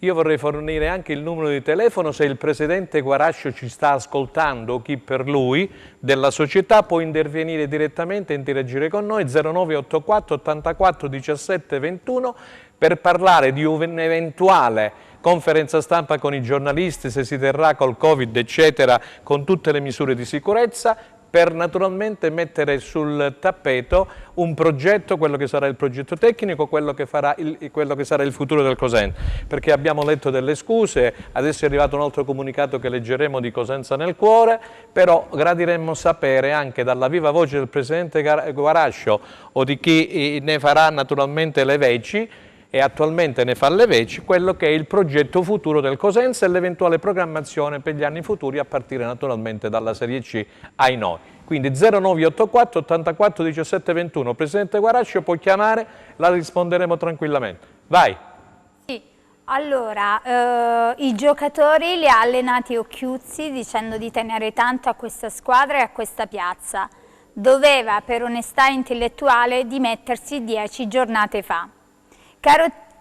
io vorrei fornire anche il numero di telefono, se il Presidente Guarascio ci sta ascoltando o chi per lui della società può intervenire direttamente e interagire con noi, 0984 84 17 21, per parlare di un'eventuale conferenza stampa con i giornalisti, se si terrà col Covid, eccetera, con tutte le misure di sicurezza, per naturalmente mettere sul tappeto un progetto, quello che sarà il progetto tecnico, quello che sarà il futuro del Cosenza, perché abbiamo letto delle scuse, adesso è arrivato un altro comunicato che leggeremo di Cosenza nel cuore, però gradiremmo sapere anche dalla viva voce del Presidente Guarascio o di chi ne farà naturalmente le veci, e attualmente ne fa le veci, quello che è il progetto futuro del Cosenza e l'eventuale programmazione per gli anni futuri a partire naturalmente dalla Serie C ai noi. Quindi 0984 84 17 21, Presidente Guarascio può chiamare, la risponderemo tranquillamente. Vai. Sì, allora i giocatori li ha allenati Occhiuzzi dicendo di tenere tanto a questa squadra e a questa piazza. Doveva per onestà intellettuale dimettersi 10 giornate fa.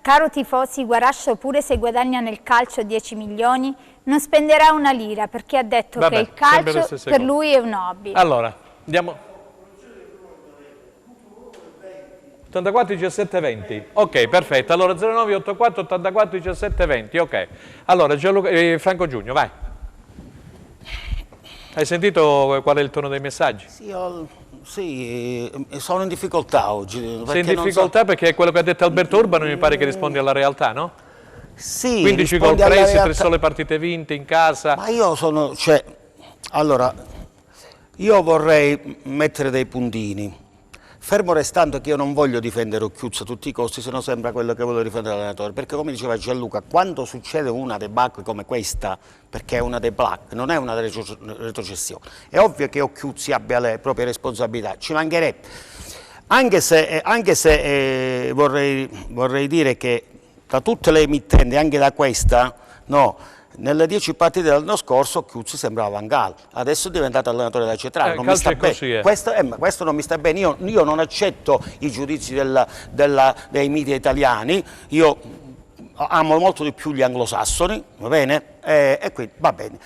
Caro tifosi, Guarascio pure se guadagna nel calcio 10 milioni non spenderà una lira perché ha detto che il calcio per lui è un hobby. Allora, andiamo. 84 17 20, ok, perfetto. Allora 0984 84 17 20, ok. Allora Franco Giugno, vai. Hai sentito qual è il tono dei messaggi? Sì, sono in difficoltà oggi. Sei in difficoltà perché quello che ha detto Alberto Urbano mi pare che rispondi alla realtà, no? Sì, 15 gol presi, 3 sole partite vinte in casa. Ma io sono, allora, io vorrei mettere dei puntini. Fermo restando che io non voglio difendere Occhiuzzo a tutti i costi, se no sembra quello che voglio difendere l'allenatore, perché come diceva Gianluca, quando succede una debacle come questa, perché è una debacle, non è una retrocessione, è ovvio che Occhiuzzi abbia le proprie responsabilità, ci mancherebbe, anche se vorrei dire che da tutte le emittenti, anche da questa, no, nelle 10 partite dell'anno scorso Occhiuzzi sembrava Van Gaal, adesso è diventato allenatore da Cetrano, non mi sta bene. Questo non mi sta bene, io non accetto i giudizi dei media italiani, io amo molto di più gli anglosassoni, va bene? E quindi va bene.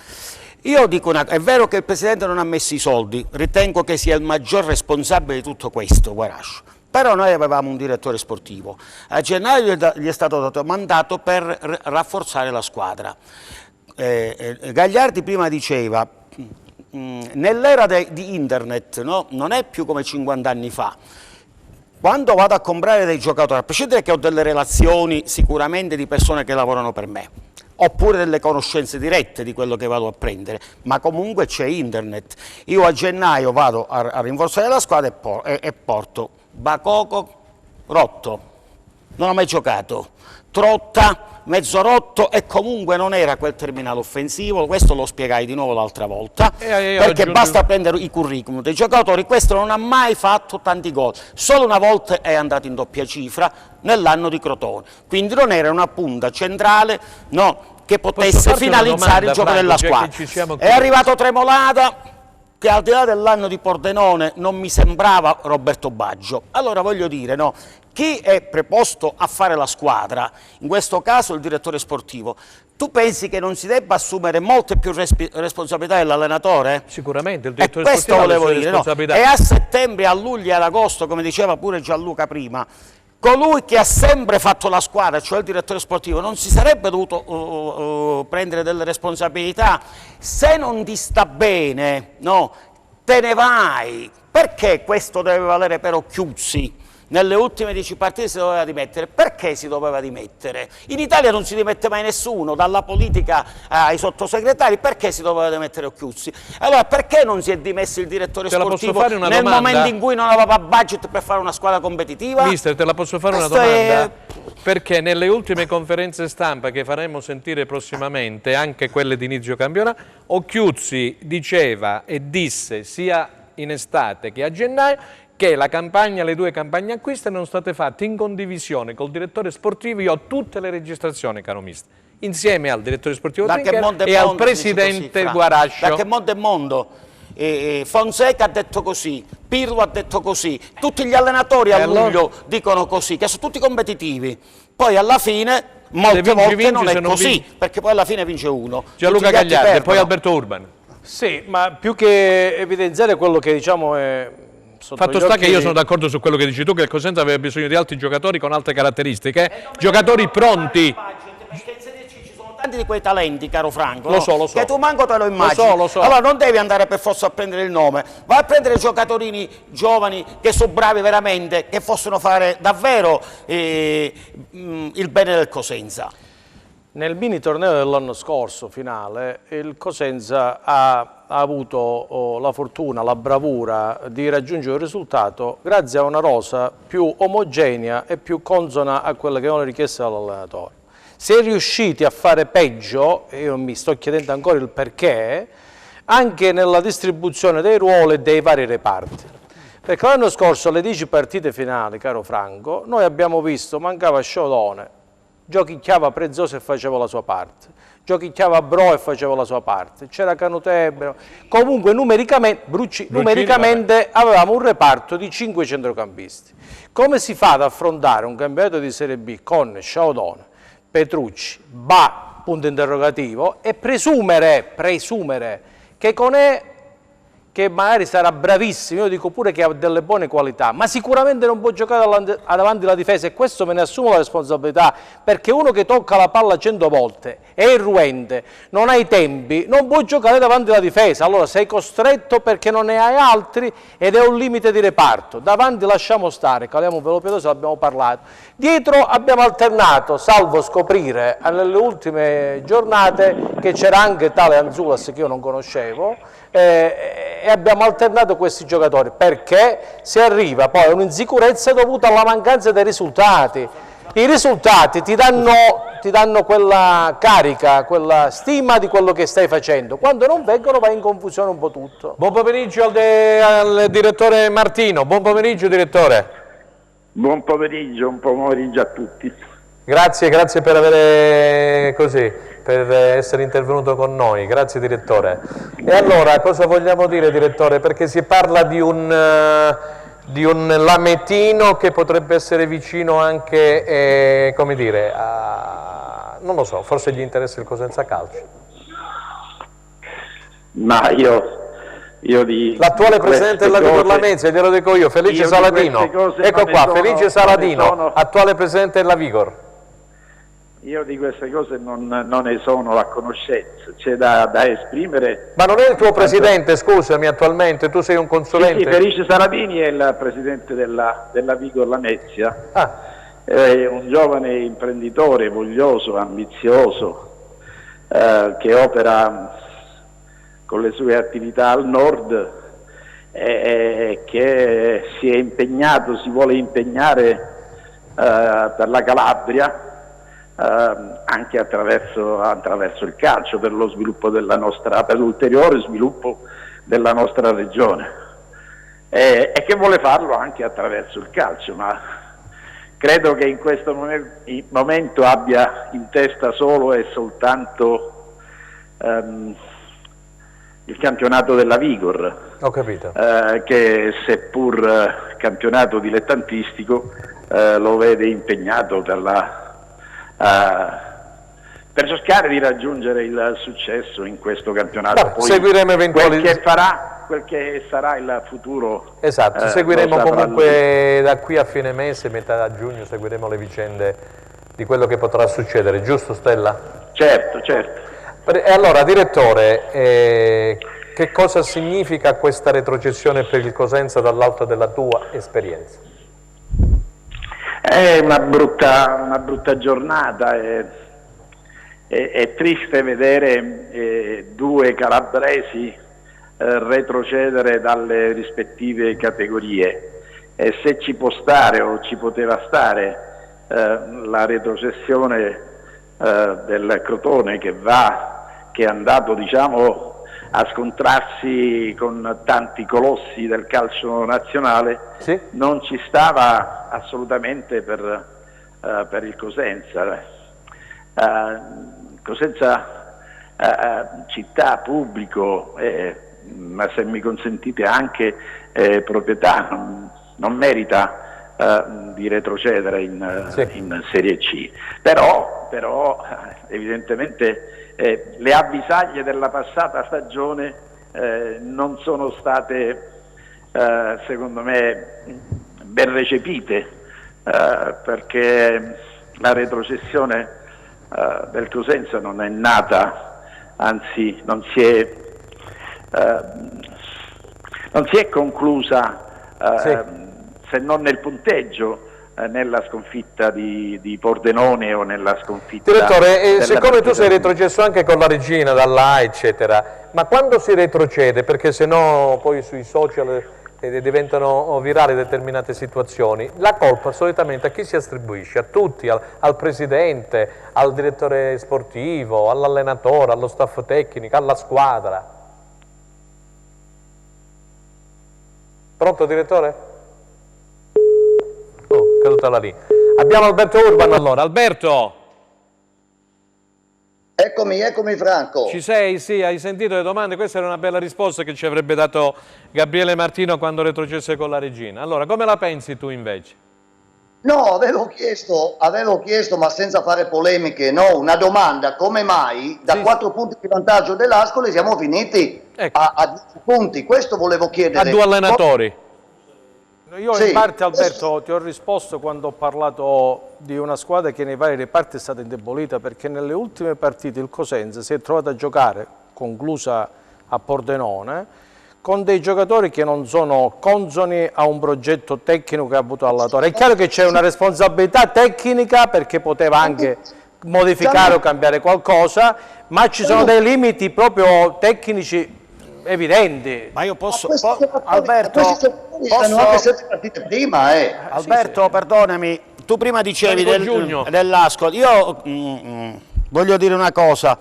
Io dico è vero che il Presidente non ha messo i soldi, ritengo che sia il maggior responsabile di tutto questo, Guarascio. Però noi avevamo un direttore sportivo, a gennaio gli è stato dato mandato per rafforzare la squadra. Gagliardi prima diceva, nell'era di internet, no? Non è più come 50 anni fa, quando vado a comprare dei giocatori, a prescindere che ho delle relazioni sicuramente di persone che lavorano per me, oppure delle conoscenze dirette di quello che vado a prendere, ma comunque c'è internet. Io a gennaio vado a rinforzare la squadra e porto Bakoko rotto, non ho mai giocato, Trotta mezzo rotto e comunque non era quel terminale offensivo, questo lo spiegai di nuovo l'altra volta, perché basta prendere i curriculum dei giocatori, questo non ha mai fatto tanti gol, solo una volta è andato in doppia cifra nell'anno di Crotone, quindi non era una punta centrale, no, che potesse finalizzare il gioco della squadra. È arrivato Tremolada, che al di là dell'anno di Pordenone non mi sembrava Roberto Baggio. Allora voglio dire, no, chi è preposto a fare la squadra, in questo caso il direttore sportivo, tu pensi che non si debba assumere molte più responsabilità dell'allenatore? Sicuramente, il direttore sportivo ha le sue responsabilità. No? E a settembre, a luglio e ad agosto, come diceva pure Gianluca prima, colui che ha sempre fatto la squadra, cioè il direttore sportivo, non si sarebbe dovuto prendere delle responsabilità? Se non ti sta bene, no, te ne vai. Perché questo deve valere per Occhiuzzi? Nelle ultime 10 partite si doveva dimettere. Perché si doveva dimettere? In Italia non si dimette mai nessuno, dalla politica ai sottosegretari. Perché si doveva dimettere Occhiuzzi? Allora perché non si è dimesso il direttore sportivo nel momento in cui non aveva budget per fare una squadra competitiva? Mister, te la posso fare una domanda? Perché nelle ultime conferenze stampa che faremo sentire prossimamente, anche quelle di inizio campionato, Occhiuzzi diceva e disse sia in estate che a gennaio che le due campagne acquisti erano state fatte in condivisione col direttore sportivo. Io ho tutte le registrazioni, caro mister, insieme al direttore sportivo Trinchero e al presidente Guarascio. Perché mondo è mondo. Fonseca ha detto così, Pirlo ha detto così, tutti gli allenatori a luglio dicono così, che sono tutti competitivi. Poi alla fine, molte volte non è così, perché poi alla fine vince uno. Gianluca Gagliardi e poi Alberto Urbano. Sì, ma più che evidenziare quello che diciamo è... Fatto sta che io sono d'accordo su quello che dici tu, che il Cosenza aveva bisogno di altri giocatori con altre caratteristiche, giocatori pronti. tanti di quei talenti, caro Franco, lo so, che tu manco te lo immagini. Lo so. Allora non devi andare per forza a prendere il nome, vai a prendere giocatori giovani che sono bravi veramente, che possono fare davvero il bene del Cosenza. Nel mini torneo dell'anno scorso, finale, il Cosenza ha avuto la fortuna, la bravura di raggiungere un risultato grazie a una rosa più omogenea e più consona a quelle che erano le richieste dall'allenatore. Si è riusciti a fare peggio, e io mi sto chiedendo ancora il perché, anche nella distribuzione dei ruoli e dei vari reparti. Perché l'anno scorso alle 10 partite finali, caro Franco, noi abbiamo visto, mancava Sciolone, giochicchiava Prezzoso e faceva la sua parte, giochicchiava Bro e faceva la sua parte, c'era Canutebro, comunque numericamente avevamo un reparto di 5 centrocampisti. Come si fa ad affrontare un campionato di Serie B con Sciaudone, Petrucci, punto interrogativo, e presumere che Conè, che magari sarà bravissimo, io dico pure che ha delle buone qualità, ma sicuramente non può giocare davanti alla difesa, e questo me ne assumo la responsabilità, perché uno che tocca la palla 100 volte, è irruente, non ha i tempi, non può giocare davanti alla difesa. Allora sei costretto perché non ne hai altri ed è un limite di reparto. Davanti lasciamo stare, caliamo Velopietoso, abbiamo parlato. Dietro abbiamo alternato, salvo scoprire nelle ultime giornate che c'era anche tale Anzulas che io non conoscevo, e abbiamo alternato questi giocatori perché si arriva poi a un'insicurezza dovuta alla mancanza dei risultati. I risultati ti danno quella carica, quella stima di quello che stai facendo. Quando non vengono va in confusione un po' tutto. Buon pomeriggio al direttore Martino. Buon pomeriggio, direttore. Buon pomeriggio, un pomeriggio a tutti. Grazie per per essere intervenuto con noi. Grazie, direttore. E allora, cosa vogliamo dire, direttore? Perché si parla di un Lametino che potrebbe essere vicino anche, come dire, non lo so, forse gli interessa il Cosenza Calcio. Ma io di l'attuale presidente della Vigor Lamezia, glielo dico io, Felice Saladino. Ecco qua, Felice Saladino, attuale presidente della Vigor. Io di queste cose non ne sono a conoscenza, c'è da esprimere. Ma non è il tuo presidente, scusami, attualmente, tu sei un consulente? Sì, Felice Saladini è il presidente della Vigor Lamezia, è un giovane imprenditore, voglioso, ambizioso, che opera con le sue attività al nord e che si vuole impegnare per la Calabria, anche attraverso il calcio, per lo sviluppo per l'ulteriore sviluppo della nostra regione, e che vuole farlo anche attraverso il calcio, ma credo che in questo momento abbia in testa solo e soltanto il campionato della Vigor. Ho capito. Che seppur campionato dilettantistico lo vede impegnato per cercare di raggiungere il successo in questo campionato. Poi seguiremo eventuali... quel che sarà il futuro. Esatto, seguiremo comunque da qui a fine mese, metà giugno, seguiremo le vicende di quello che potrà succedere, giusto Stella? Certo. E allora, direttore, che cosa significa questa retrocessione per il Cosenza dall'alto della tua esperienza? È una brutta giornata, è triste vedere due calabresi retrocedere dalle rispettive categorie, e se ci può stare o ci poteva stare la retrocessione del Crotone, che è andato, diciamo, a scontrarsi con tanti colossi del calcio nazionale, sì, non ci stava assolutamente per il Cosenza. Cosenza città, pubblico, ma se mi consentite anche proprietà, non merita di retrocedere in Serie C, però evidentemente le avvisaglie della passata stagione non sono state secondo me ben recepite, perché la retrocessione del Cosenza non è nata, anzi non si è conclusa se non nel punteggio, nella sconfitta di Pordenone o nella sconfitta... Direttore, siccome tu sei retrocesso anche con la Regina, dall'A, eccetera, ma quando si retrocede, perché sennò poi sui social diventano virali determinate situazioni, la colpa solitamente a chi si attribuisce? A tutti, al presidente, al direttore sportivo, all'allenatore, allo staff tecnico, alla squadra? Pronto, direttore? Oh, caduta la linea. Abbiamo Alberto Urban allora. Alberto! Eccomi Franco. Ci sei? Sì, hai sentito le domande? Questa era una bella risposta che ci avrebbe dato Gabriele Martino quando retrocesse con la Regina. Allora, come la pensi tu invece? No, avevo chiesto, ma senza fare polemiche, no, una domanda: come mai da 4 punti di vantaggio dell'Ascoli siamo finiti a 10 punti? Questo volevo chiedere. A 2 allenatori. Io in parte, Alberto, ti ho risposto quando ho parlato di una squadra che nei vari reparti è stata indebolita, perché nelle ultime partite il Cosenza si è trovato a giocare, conclusa a Pordenone, con dei giocatori che non sono consoni a un progetto tecnico che ha avuto l'allenatore. È chiaro che c'è una responsabilità tecnica, perché poteva anche modificare o cambiare qualcosa, ma ci sono dei limiti proprio tecnici evidenti. Ma io posso, Alberto, stanno anche 7 partite prima, Alberto, perdonami, tu prima dicevi dell'Ascoli, io voglio dire una cosa.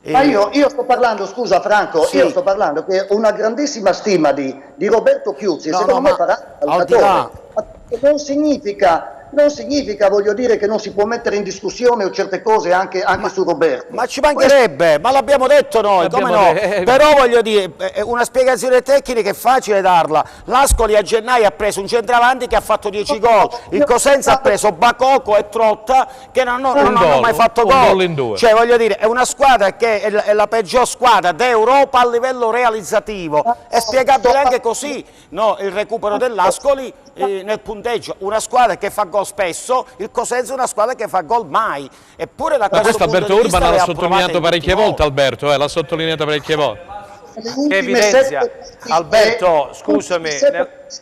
Ma io sto parlando, scusa Franco, io sto parlando che ho una grandissima stima di Roberto Chiuzzi, secondo me farà allenatore, non significa, voglio dire, che non si può mettere in discussione certe cose anche su Roberto. Ma ci mancherebbe, ma l'abbiamo detto noi, come no? Però voglio dire, una spiegazione tecnica è facile darla. L'Ascoli a gennaio ha preso un centravanti che ha fatto 10 gol, il Cosenza ha preso Bacocco e Trotta che non hanno mai fatto gol. Cioè, voglio dire, è una squadra che è la peggior squadra d'Europa a livello realizzativo. È spiegabile anche così, no? Il recupero dell'Ascoli nel punteggio. Una squadra che fa gol spesso, il Cosenza è una squadra che fa gol mai. Eppure da questo Alberto Urban l'ha sottolineato parecchie volte, Alberto, l'ha sottolineato parecchie volte. Che evidenzia, Alberto, scusami,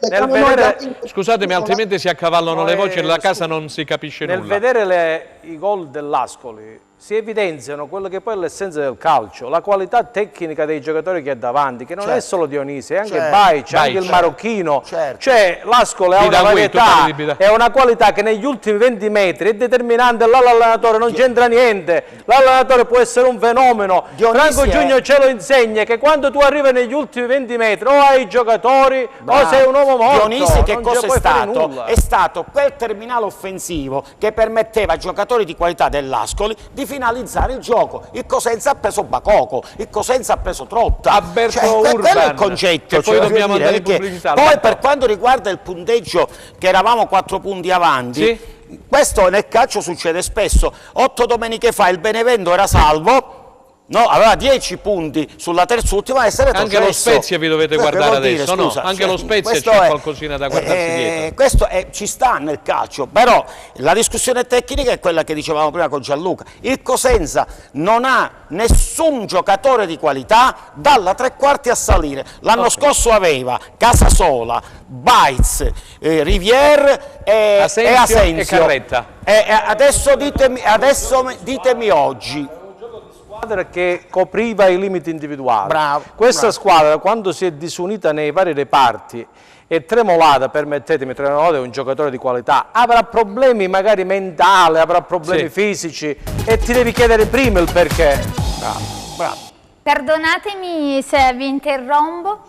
nel vedere... Scusatemi, altrimenti si accavallano le voci e la casa non si capisce nulla. Nel vedere i gol dell'Ascoli si evidenziano quello che poi è l'essenza del calcio, la qualità tecnica dei giocatori che è davanti, che non è solo Dionisi, è anche Baic, anche il marocchino. Cioè l'Ascoli ha una varietà e una qualità che negli ultimi 20 metri è determinante. Là l'allenatore non c'entra niente, l'allenatore può essere un fenomeno. Franco Giugno ce lo insegna, che quando tu arrivi negli ultimi 20 metri o hai i giocatori o sei un uomo morto. Dionisi che cosa è stato? È stato quel terminale offensivo che permetteva ai giocatori di qualità dell'Ascoli di finalizzare il gioco. Il Cosenza ha preso Bacocco, il Cosenza ha preso Trotta. Alberto Urban, quello è il concetto. Poi dobbiamo andare in pubblicità. Poi per quanto riguarda il punteggio, che eravamo 4 punti avanti, questo nel calcio succede spesso. 8 domeniche fa il Benevento era salvo, no, aveva 10 punti sulla terz'ultima, essere retrocesso. Anche lo Spezia vi dovete guardare adesso, scusa, no? Anche lo Spezia c'è qualcosina da guardarsi dietro. Questo ci sta nel calcio, però la discussione tecnica è quella che dicevamo prima con Gianluca. Il Cosenza non ha nessun giocatore di qualità dalla tre quarti a salire. L'anno scorso aveva Casasola, Baiz, Rivière e Asensio e Carretta. Adesso ditemi oggi. Che copriva i limiti individuali. Questa squadra, quando si è disunita nei vari reparti e Tremolata, permettetemi, Tremolata è un giocatore di qualità, avrà problemi magari mentali, avrà problemi fisici e ti devi chiedere prima il perché. Bravo. Perdonatemi se vi interrompo,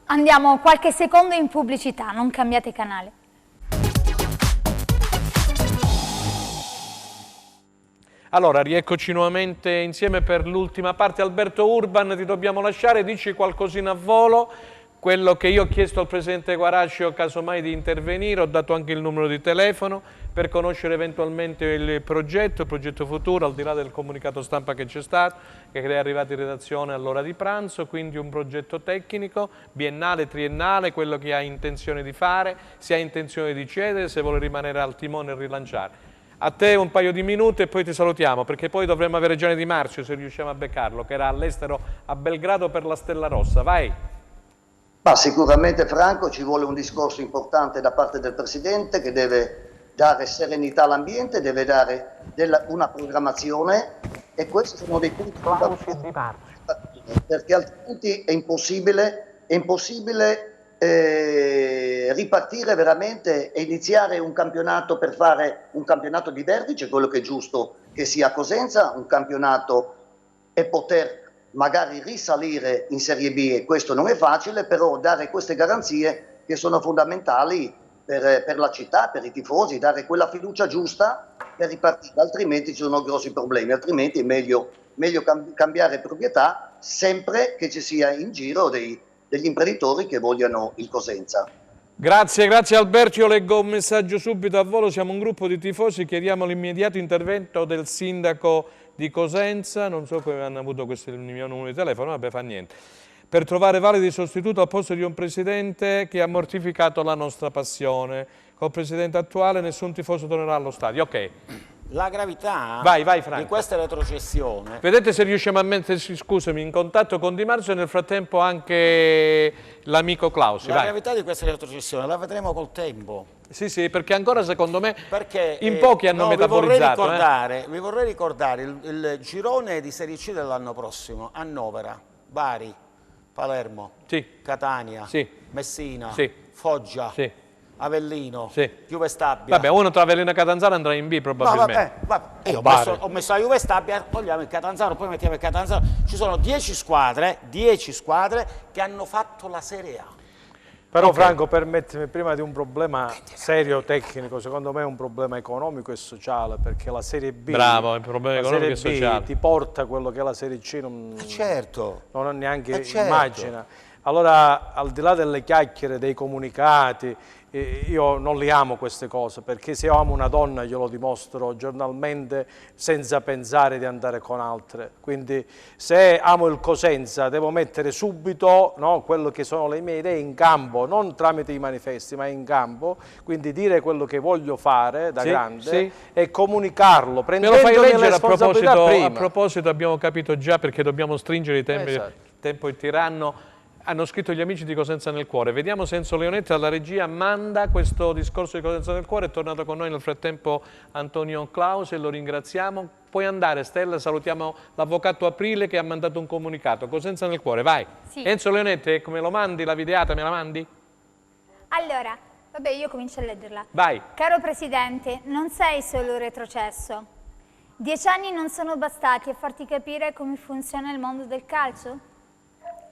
andiamo qualche secondo in pubblicità, non cambiate canale. Allora, rieccoci nuovamente insieme per l'ultima parte. Alberto Urban, ti dobbiamo lasciare, dici qualcosina a volo, quello che io ho chiesto al Presidente Guarascio, casomai di intervenire, ho dato anche il numero di telefono per conoscere eventualmente il progetto futuro, al di là del comunicato stampa che c'è stato, che è arrivato in redazione all'ora di pranzo, quindi un progetto tecnico, biennale, triennale, quello che ha intenzione di fare, se ha intenzione di cedere, se vuole rimanere al timone e rilanciare. A te un paio di minuti e poi ti salutiamo, perché poi dovremmo avere Gianni Di Marzio, se riusciamo a beccarlo, che era all'estero a Belgrado per la Stella Rossa. Vai! Ma sicuramente, Franco, ci vuole un discorso importante da parte del Presidente, che deve dare serenità all'ambiente, deve dare una programmazione, e questi sono dei punti fondamentali, perché altrimenti è impossibile ripartire veramente e iniziare un campionato per fare un campionato di vertice, quello che è giusto che sia a Cosenza, un campionato, e poter magari risalire in Serie B, e questo non è facile, però dare queste garanzie che sono fondamentali per la città, per i tifosi, dare quella fiducia giusta per ripartire, altrimenti ci sono grossi problemi, altrimenti è meglio cambiare proprietà, sempre che ci sia in giro degli imprenditori che vogliano il Cosenza. Grazie Alberto, io leggo un messaggio subito a volo, siamo un gruppo di tifosi, chiediamo l'immediato intervento del sindaco di Cosenza, non so come hanno avuto questo mio numero di telefono, vabbè, fa niente, per trovare validi sostituto al posto di un presidente che ha mortificato la nostra passione. Col presidente attuale nessun tifoso tornerà allo stadio. Ok. La gravità Franco, di questa retrocessione. Vedete se riusciamo a mettersi, scusami, in contatto con Di Marzio e nel frattempo anche l'amico Clausi. La gravità di questa retrocessione la vedremo col tempo. Sì, perché ancora secondo me in pochi hanno metabolizzato. Vi vorrei ricordare il girone di Serie C dell'anno prossimo: Annovera, Bari, Palermo, Catania, Messina, Foggia, Avellino, Juve Stabia. Vabbè, uno tra Avellino e Catanzaro andrà in B probabilmente. Io ho messo la Juve Stabia, togliamo il Catanzaro, poi mettiamo il Catanzaro. Ci sono 10 squadre che hanno fatto la Serie A. Però Franco, permettimi, prima di un problema serio tecnico, secondo me è un problema economico e sociale, perché la Serie B, il problema economico e sociale ti porta quello che la Serie C non ha neanche immagina. Allora, al di là delle chiacchiere, dei comunicati, io non li amo queste cose, perché se io amo una donna glielo dimostro giornalmente senza pensare di andare con altre. Quindi se amo il Cosenza devo mettere subito quello che sono le mie idee in campo, non tramite i manifesti ma in campo, quindi dire quello che voglio fare da grande e comunicarlo, prendendomi le responsabilità prima. A proposito abbiamo capito già, perché dobbiamo stringere i tempi, il tempo è tiranno. Hanno scritto gli amici di Cosenza nel Cuore. Vediamo se Enzo Leonetti alla regia manda questo discorso di Cosenza nel Cuore. È tornato con noi nel frattempo Antonio Clausi e lo ringraziamo. Puoi andare, Stella, salutiamo l'avvocato Aprile che ha mandato un comunicato. Cosenza nel Cuore, vai. Sì. Enzo Leonetti, come lo mandi? La videata me la mandi? Allora, vabbè, io comincio a leggerla. Vai. Caro Presidente, non sei solo retrocesso. 10 anni non sono bastati a farti capire come funziona il mondo del calcio?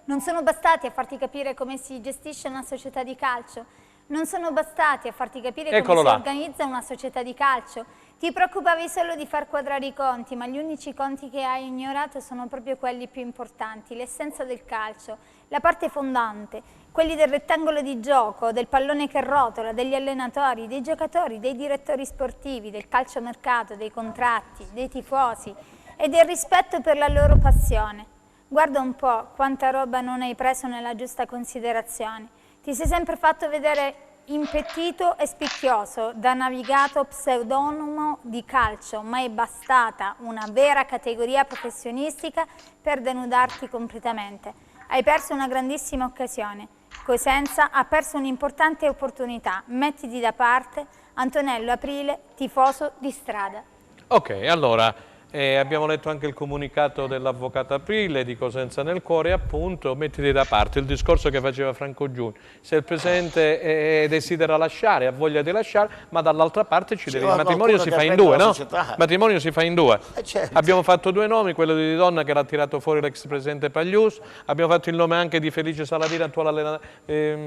Non sono bastati a farti capire come si gestisce una società di calcio? Non sono bastati a farti capire come si organizza una società di calcio? Ti preoccupavi solo di far quadrare i conti, ma gli unici conti che hai ignorato sono proprio quelli più importanti, l'essenza del calcio, la parte fondante, quelli del rettangolo di gioco, del pallone che rotola, degli allenatori, dei giocatori, dei direttori sportivi, del calciomercato, dei contratti, dei tifosi e del rispetto per la loro passione. Guarda un po' quanta roba non hai preso nella giusta considerazione. Ti sei sempre fatto vedere impettito e spicchioso da navigato pseudonimo di calcio, ma è bastata una vera categoria professionistica per denudarti completamente. Hai perso una grandissima occasione. Cosenza ha perso un'importante opportunità. Mettiti da parte. Antonello Aprile, tifoso di strada. Ok, allora... abbiamo letto anche il comunicato dell'avvocato Aprile di Cosenza nel Cuore, appunto, mettiti da parte il discorso che faceva Franco Giugni. Se il Presidente desidera lasciare, ha voglia di lasciare, ma dall'altra parte il matrimonio si fa in due, no? Il matrimonio si fa in due. Certo. Abbiamo fatto due nomi, quello di Donna che l'ha tirato fuori l'ex Presidente Paglius, abbiamo fatto il nome anche di Felice Saladino, attuale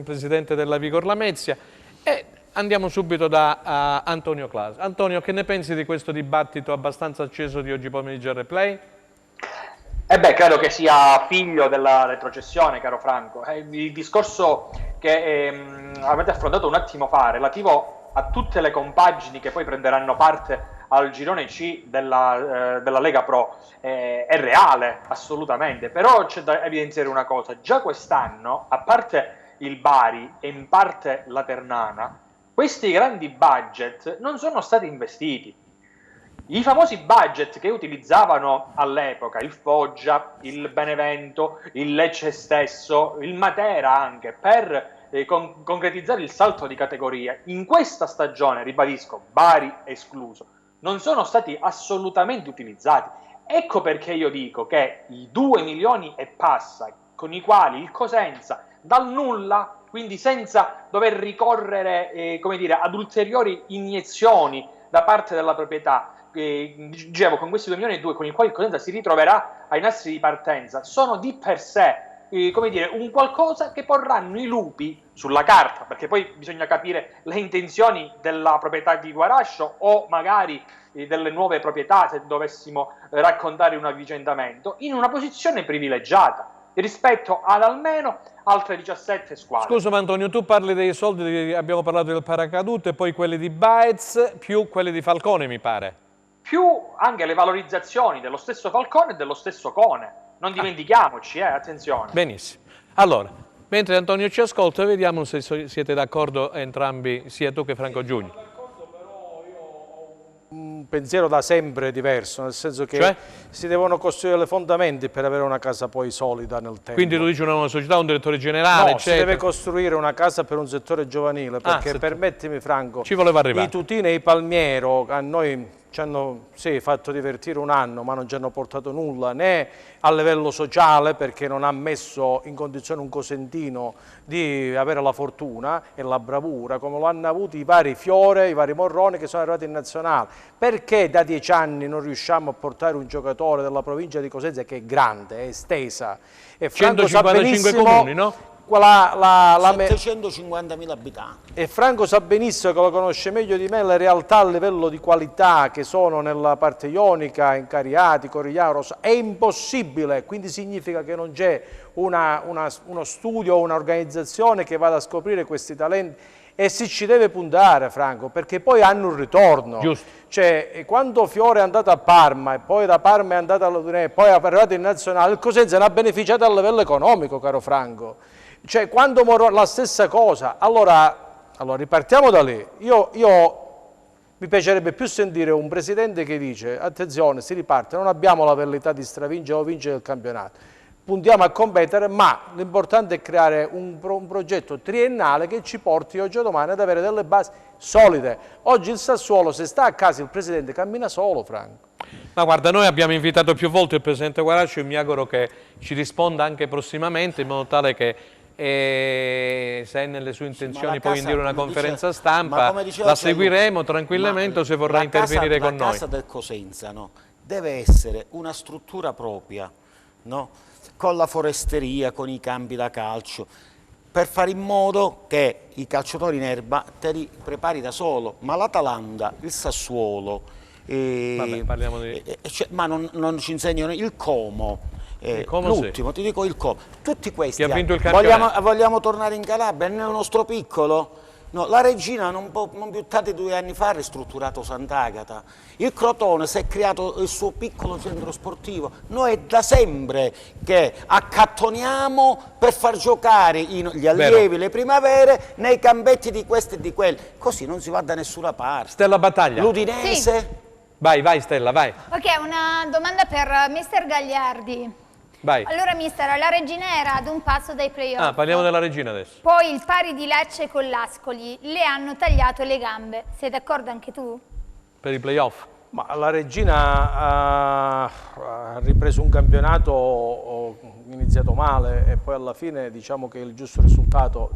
Presidente della Vigor Lamezia. Andiamo subito da Antonio Clausi. Antonio, che ne pensi di questo dibattito abbastanza acceso di oggi pomeriggio a Replay? Credo che sia figlio della retrocessione, caro Franco. Il discorso che avete affrontato un attimo fa, relativo a tutte le compagini che poi prenderanno parte al girone C della Lega Pro, è reale, assolutamente. Però c'è da evidenziare una cosa. Già quest'anno, a parte il Bari e in parte la Ternana, questi grandi budget non sono stati investiti. I famosi budget che utilizzavano all'epoca, il Foggia, il Benevento, il Lecce stesso, il Matera anche, per concretizzare il salto di categoria, in questa stagione, ribadisco, Bari escluso, non sono stati assolutamente utilizzati. Ecco perché io dico che i 2 milioni e passa con i quali il Cosenza dal nulla, quindi senza dover ricorrere come dire, ad ulteriori iniezioni da parte della proprietà, dicevo, con questi 2 milioni e 2 con i quali il Cosenza si ritroverà ai nastri di partenza, sono di per sé come dire, un qualcosa che porranno i lupi sulla carta, perché poi bisogna capire le intenzioni della proprietà di Guarascio o magari delle nuove proprietà, se dovessimo raccontare un avvicendamento, in una posizione privilegiata rispetto ad almeno altre 17 squadre. Scusa Antonio, tu parli dei soldi, abbiamo parlato del paracadute, poi quelli di Baez, più quelli di Falcone mi pare. Più anche le valorizzazioni dello stesso Falcone e dello stesso Cone. Non dimentichiamoci, attenzione. Benissimo. Allora, mentre Antonio ci ascolta, vediamo se siete d'accordo entrambi, sia tu che Franco Giugni. Un pensiero da sempre diverso, nel senso che si devono costruire le fondamenti per avere una casa poi solida nel tempo. Quindi tu dici una società, un direttore generale, no, eccetera. Si deve costruire una casa per un settore giovanile, perché permettimi Franco, ci voleva arrivare. I Tutine e i Palmiero a noi ci hanno fatto divertire un anno, ma non ci hanno portato nulla, né a livello sociale, perché non ha messo in condizione un cosentino di avere la fortuna e la bravura, come lo hanno avuto i vari Fiore, i vari Morroni che sono arrivati in nazionale. Perché da 10 anni non riusciamo a portare un giocatore della provincia di Cosenza, che è grande, è estesa? E Franco 155 comuni, no? 750.000 abitanti. E Franco sa benissimo, che lo conosce meglio di me, le realtà a livello di qualità che sono nella parte ionica, in Cariati, Corigliano, è impossibile, quindi significa che non c'è uno studio, un'organizzazione che vada a scoprire questi talenti, e si ci deve puntare, Franco, perché poi hanno un ritorno. Giusto. Cioè, quando Fiore è andato a Parma e poi da Parma è andato all'Udinese e poi è arrivato in nazionale, il Cosenza ne ha beneficiato a livello economico, caro Franco. Cioè, quando la stessa cosa, allora ripartiamo da lì. Mi piacerebbe più sentire un presidente che dice: attenzione, si riparte, non abbiamo la velleità di stravincere o vincere il campionato, puntiamo a competere, ma l'importante è creare un progetto triennale che ci porti oggi o domani ad avere delle basi solide. Oggi il Sassuolo, se sta a casa il presidente, cammina solo, Franco. Ma guarda, noi abbiamo invitato più volte il presidente Guarascio e mi auguro che ci risponda anche prossimamente, in modo tale che se è nelle sue intenzioni poi indire una conferenza stampa, la seguiremo tranquillamente, se vorrà intervenire con noi. La casa del Cosenza, no, deve essere una struttura propria, no, con la foresteria, con i campi da calcio, per fare in modo che i calciatori in erba te li prepari da solo, ma l'Atalanta, il Sassuolo, vabbè, parliamo di... ma non ci insegnano il Como. L'ultimo, ti dico il Como. Tutti questi che ha vinto il campionato. vogliamo tornare in Calabria, nel nostro piccolo. No, la Regina non più tardi 2 anni fa ha ristrutturato Sant'Agata. Il Crotone si è creato il suo piccolo centro sportivo. Noi è da sempre che accattoniamo per far giocare gli allievi, le primavere, nei campetti di questi e di quelli. Così non si va da nessuna parte. Stella Battaglia. L'Udinese. Sì. Vai Stella, vai. Ok, una domanda per mister Gagliardi. Vai. Allora mister, la Regina era ad un passo dai playoff. Parliamo della Regina adesso. Poi il pari di Lecce con l'Ascoli le hanno tagliato le gambe. Sei d'accordo anche tu? Per i playoff? Ma la Regina ha ripreso un campionato iniziato male e poi alla fine diciamo che il giusto risultato,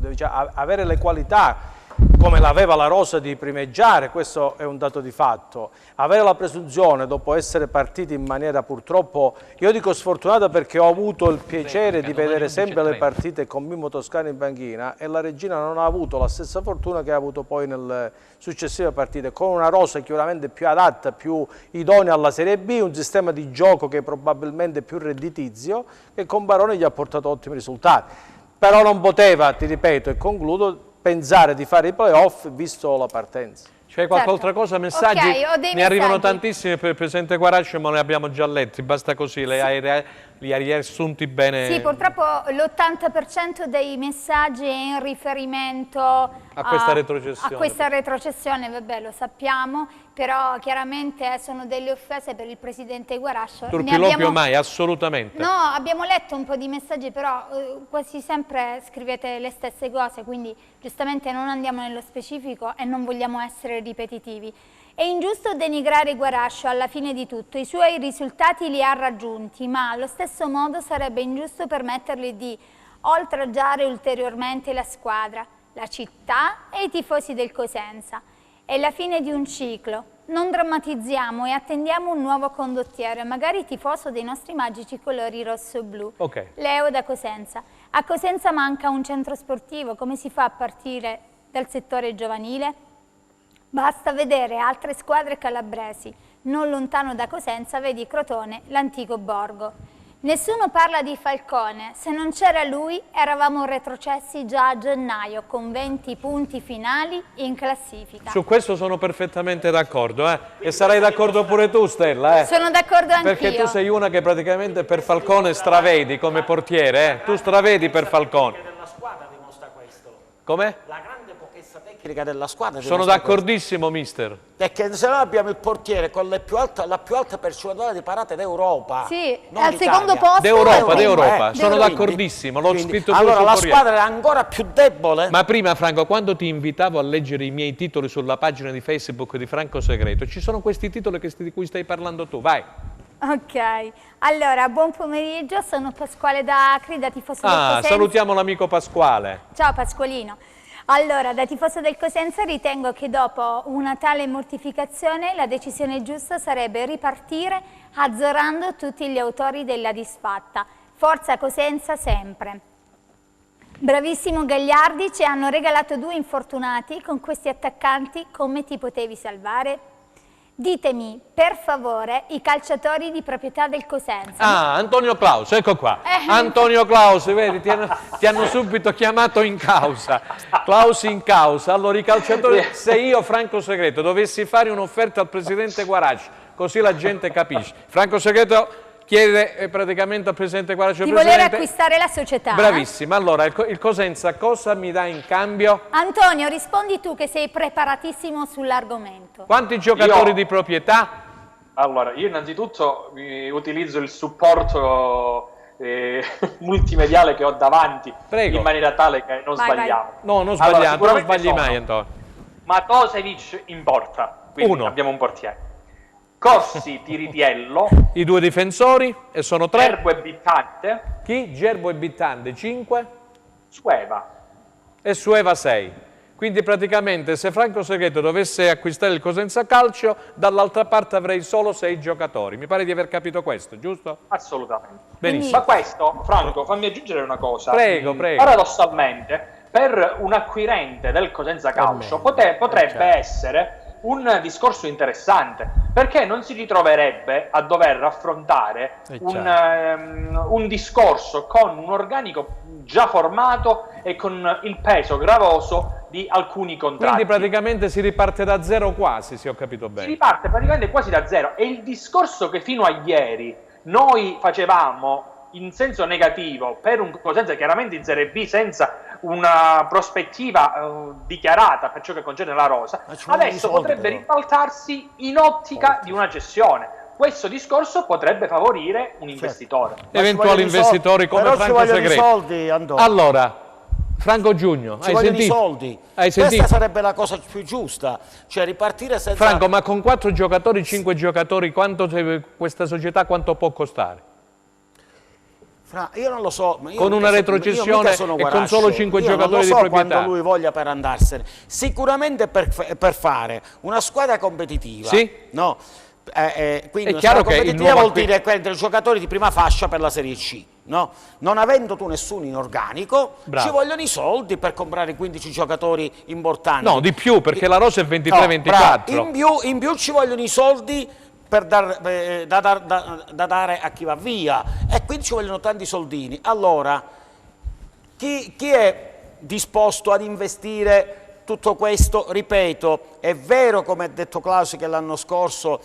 avere le qualità come l'aveva la Rosa di primeggiare, questo è un dato di fatto. Avere la presunzione dopo essere partiti in maniera purtroppo, io dico sfortunata, perché ho avuto il piacere di vedere sempre le partite con Mimmo Toscano in panchina, e la Regina non ha avuto la stessa fortuna che ha avuto poi nelle successive partite, con una rosa chiaramente più adatta, più idonea alla Serie B, un sistema di gioco che probabilmente è più redditizio, che con Baroni gli ha portato ottimi risultati. Però non poteva, ti ripeto e concludo, pensare di fare i playoff visto la partenza. C'è qualche altra cosa? Messaggi? Okay, ne arrivano tantissimi per il presidente Guarascio, ma li abbiamo già letti, basta così, li hai riassunti bene. Sì, purtroppo l'80% dei messaggi è in riferimento a questa retrocessione. vabbè, lo sappiamo, però chiaramente sono delle offese per il presidente Guarascio. Turpiloquio mai, assolutamente. No, abbiamo letto un po' di messaggi, però quasi sempre scrivete le stesse cose, quindi giustamente non andiamo nello specifico e non vogliamo essere ripetitivi. È ingiusto denigrare Guarascio alla fine di tutto, i suoi risultati li ha raggiunti, ma allo stesso modo sarebbe ingiusto permettergli di oltraggiare ulteriormente la squadra, la città e i tifosi del Cosenza. È la fine di un ciclo, non drammatizziamo e attendiamo un nuovo condottiero, magari tifoso dei nostri magici colori rosso-blu. Okay. Leo da Cosenza. A Cosenza manca un centro sportivo, come si fa a partire dal settore giovanile? Basta vedere altre squadre calabresi, non lontano da Cosenza vedi Crotone, l'antico borgo. Nessuno parla di Falcone, se non c'era lui eravamo retrocessi già a gennaio con 20 punti finali in classifica. Su questo sono perfettamente d'accordo, e sarai d'accordo pure tu, Stella. Sono d'accordo anch'io. Perché tu sei una che praticamente per Falcone stravedi come portiere, tu stravedi per Falcone. La squadra dimostra questo. Come? La grande pochezza tecnica della squadra. Sono d'accordissimo, mister. Perché se no abbiamo il portiere con la più alta percentuale di parate d'Europa. Sì, non al d'Italia. secondo posto. D'Europa. Sono d'accordissimo, l'ho scritto allora sul la Corriere. squadra è ancora più debole. Ma prima, Franco, quando ti invitavo a leggere i miei titoli sulla pagina di Facebook di Franco Segreto, ci sono questi titoli di cui stai parlando tu, vai. Ok, allora buon pomeriggio, sono Pasquale da Acri, da tifoso del Cosenza. Salutiamo l'amico Pasquale. Ciao Pasqualino. Allora, da tifoso del Cosenza ritengo che dopo una tale mortificazione la decisione giusta sarebbe ripartire azzerando tutti gli autori della disfatta. Forza Cosenza sempre. Bravissimo Gagliardi, ci hanno regalato 2 infortunati, con questi attaccanti come ti potevi salvare? Ditemi, per favore, i calciatori di proprietà del Cosenza. Antonio Claus, ecco qua. Antonio Claus, vedi, ti hanno subito chiamato in causa. Claus in causa. Allora, i calciatori, se io, Franco Segreto, dovessi fare un'offerta al presidente Guarascio, così la gente capisce. Franco Segreto chiede praticamente al presidente Guarascio di voler acquistare la società. Bravissima. Allora, il Cosenza cosa mi dà in cambio? Antonio, rispondi tu che sei preparatissimo sull'argomento. Quanti giocatori di proprietà? Allora, io innanzitutto utilizzo il supporto multimediale che ho davanti. Prego. In maniera tale che non sbagliamo. No, non sbagliamo, allora, non sbagli mai, Antonio. Matosevic in porta, quindi 1. abbiamo un portiere. Corsi, Tiritiello. I 2 difensori, e sono 3. Gerbo e Bittante. Chi? Gerbo e Bittante, 5. Sueva. E Sueva 6. Quindi praticamente se Franco Segreto dovesse acquistare il Cosenza Calcio, dall'altra parte avrei solo 6 giocatori. Mi pare di aver capito questo, giusto? Assolutamente. Benissimo. Ma questo, Franco, fammi aggiungere una cosa. Prego, prego. Paradossalmente, per un acquirente del Cosenza Calcio potrebbe essere un discorso interessante, perché non si ritroverebbe a dover affrontare un discorso con un organico già formato e con il peso gravoso di alcuni contratti. Quindi praticamente si riparte da zero quasi, se ho capito bene. Si riparte praticamente quasi da zero, e il discorso che fino a ieri noi facevamo in senso negativo per un Cosenza chiaramente in Serie B senza una prospettiva dichiarata per ciò che concerne la rosa, adesso potrebbe ribaltarsi in ottica di una cessione. Questo discorso potrebbe favorire un investitore. Eventuali investitori come Franco Segreto. Soldi, allora, Franco Giugno, ci vogliono i soldi. Questa sarebbe la cosa più giusta, cioè ripartire senza... Franco, ma con 4 giocatori, 5 giocatori, questa società quanto può costare? Io non lo so, con una retrocessione e con solo 5 giocatori di proprietà. Non so quanto lui voglia per andarsene. Sicuramente per fare una squadra competitiva. Sì. No? Quindi è chiaro che il nuovo vuol dire prendere giocatori di prima fascia per la Serie C. No? Non avendo tu nessuno in organico, ci vogliono i soldi per comprare 15 giocatori importanti. No, di più, perché la rosa è 23-24. In più ci vogliono i soldi da dare a chi va via, e quindi ci vogliono tanti soldini. Allora, chi è disposto ad investire tutto questo? Ripeto, è vero, come ha detto Claus, che l'anno scorso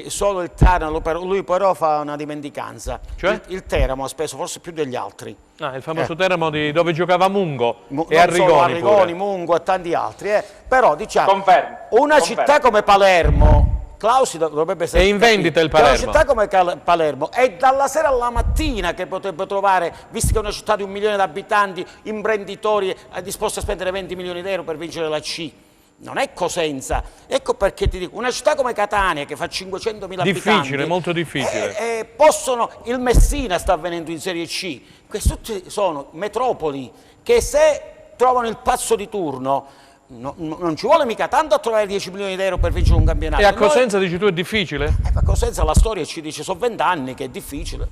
solo il Teramo, lui però fa una dimenticanza. Cioè? Il Teramo ha speso forse più degli altri. Il famoso Teramo dove giocava Mungo e Arrigoni, Mungo e tanti altri. Però diciamo, Confermo. Città come Palermo, Clausi dovrebbe essere... È in vendita il Palermo. È una città come Palermo, è dalla sera alla mattina che potrebbe trovare, visto che è una città di 1 milione di abitanti, imprenditori disposti a spendere 20 milioni di euro per vincere la C. Non è Cosenza, ecco perché ti dico, una città come Catania che fa 500.000 abitanti... Difficile, molto difficile. Il Messina sta avvenendo in Serie C, questi tutti sono metropoli che se trovano il pazzo di turno non ci vuole mica tanto a trovare 10 milioni di euro per vincere un campionato. E a Cosenza dici tu è difficile? A Cosenza la storia ci dice sono 20 anni che è difficile.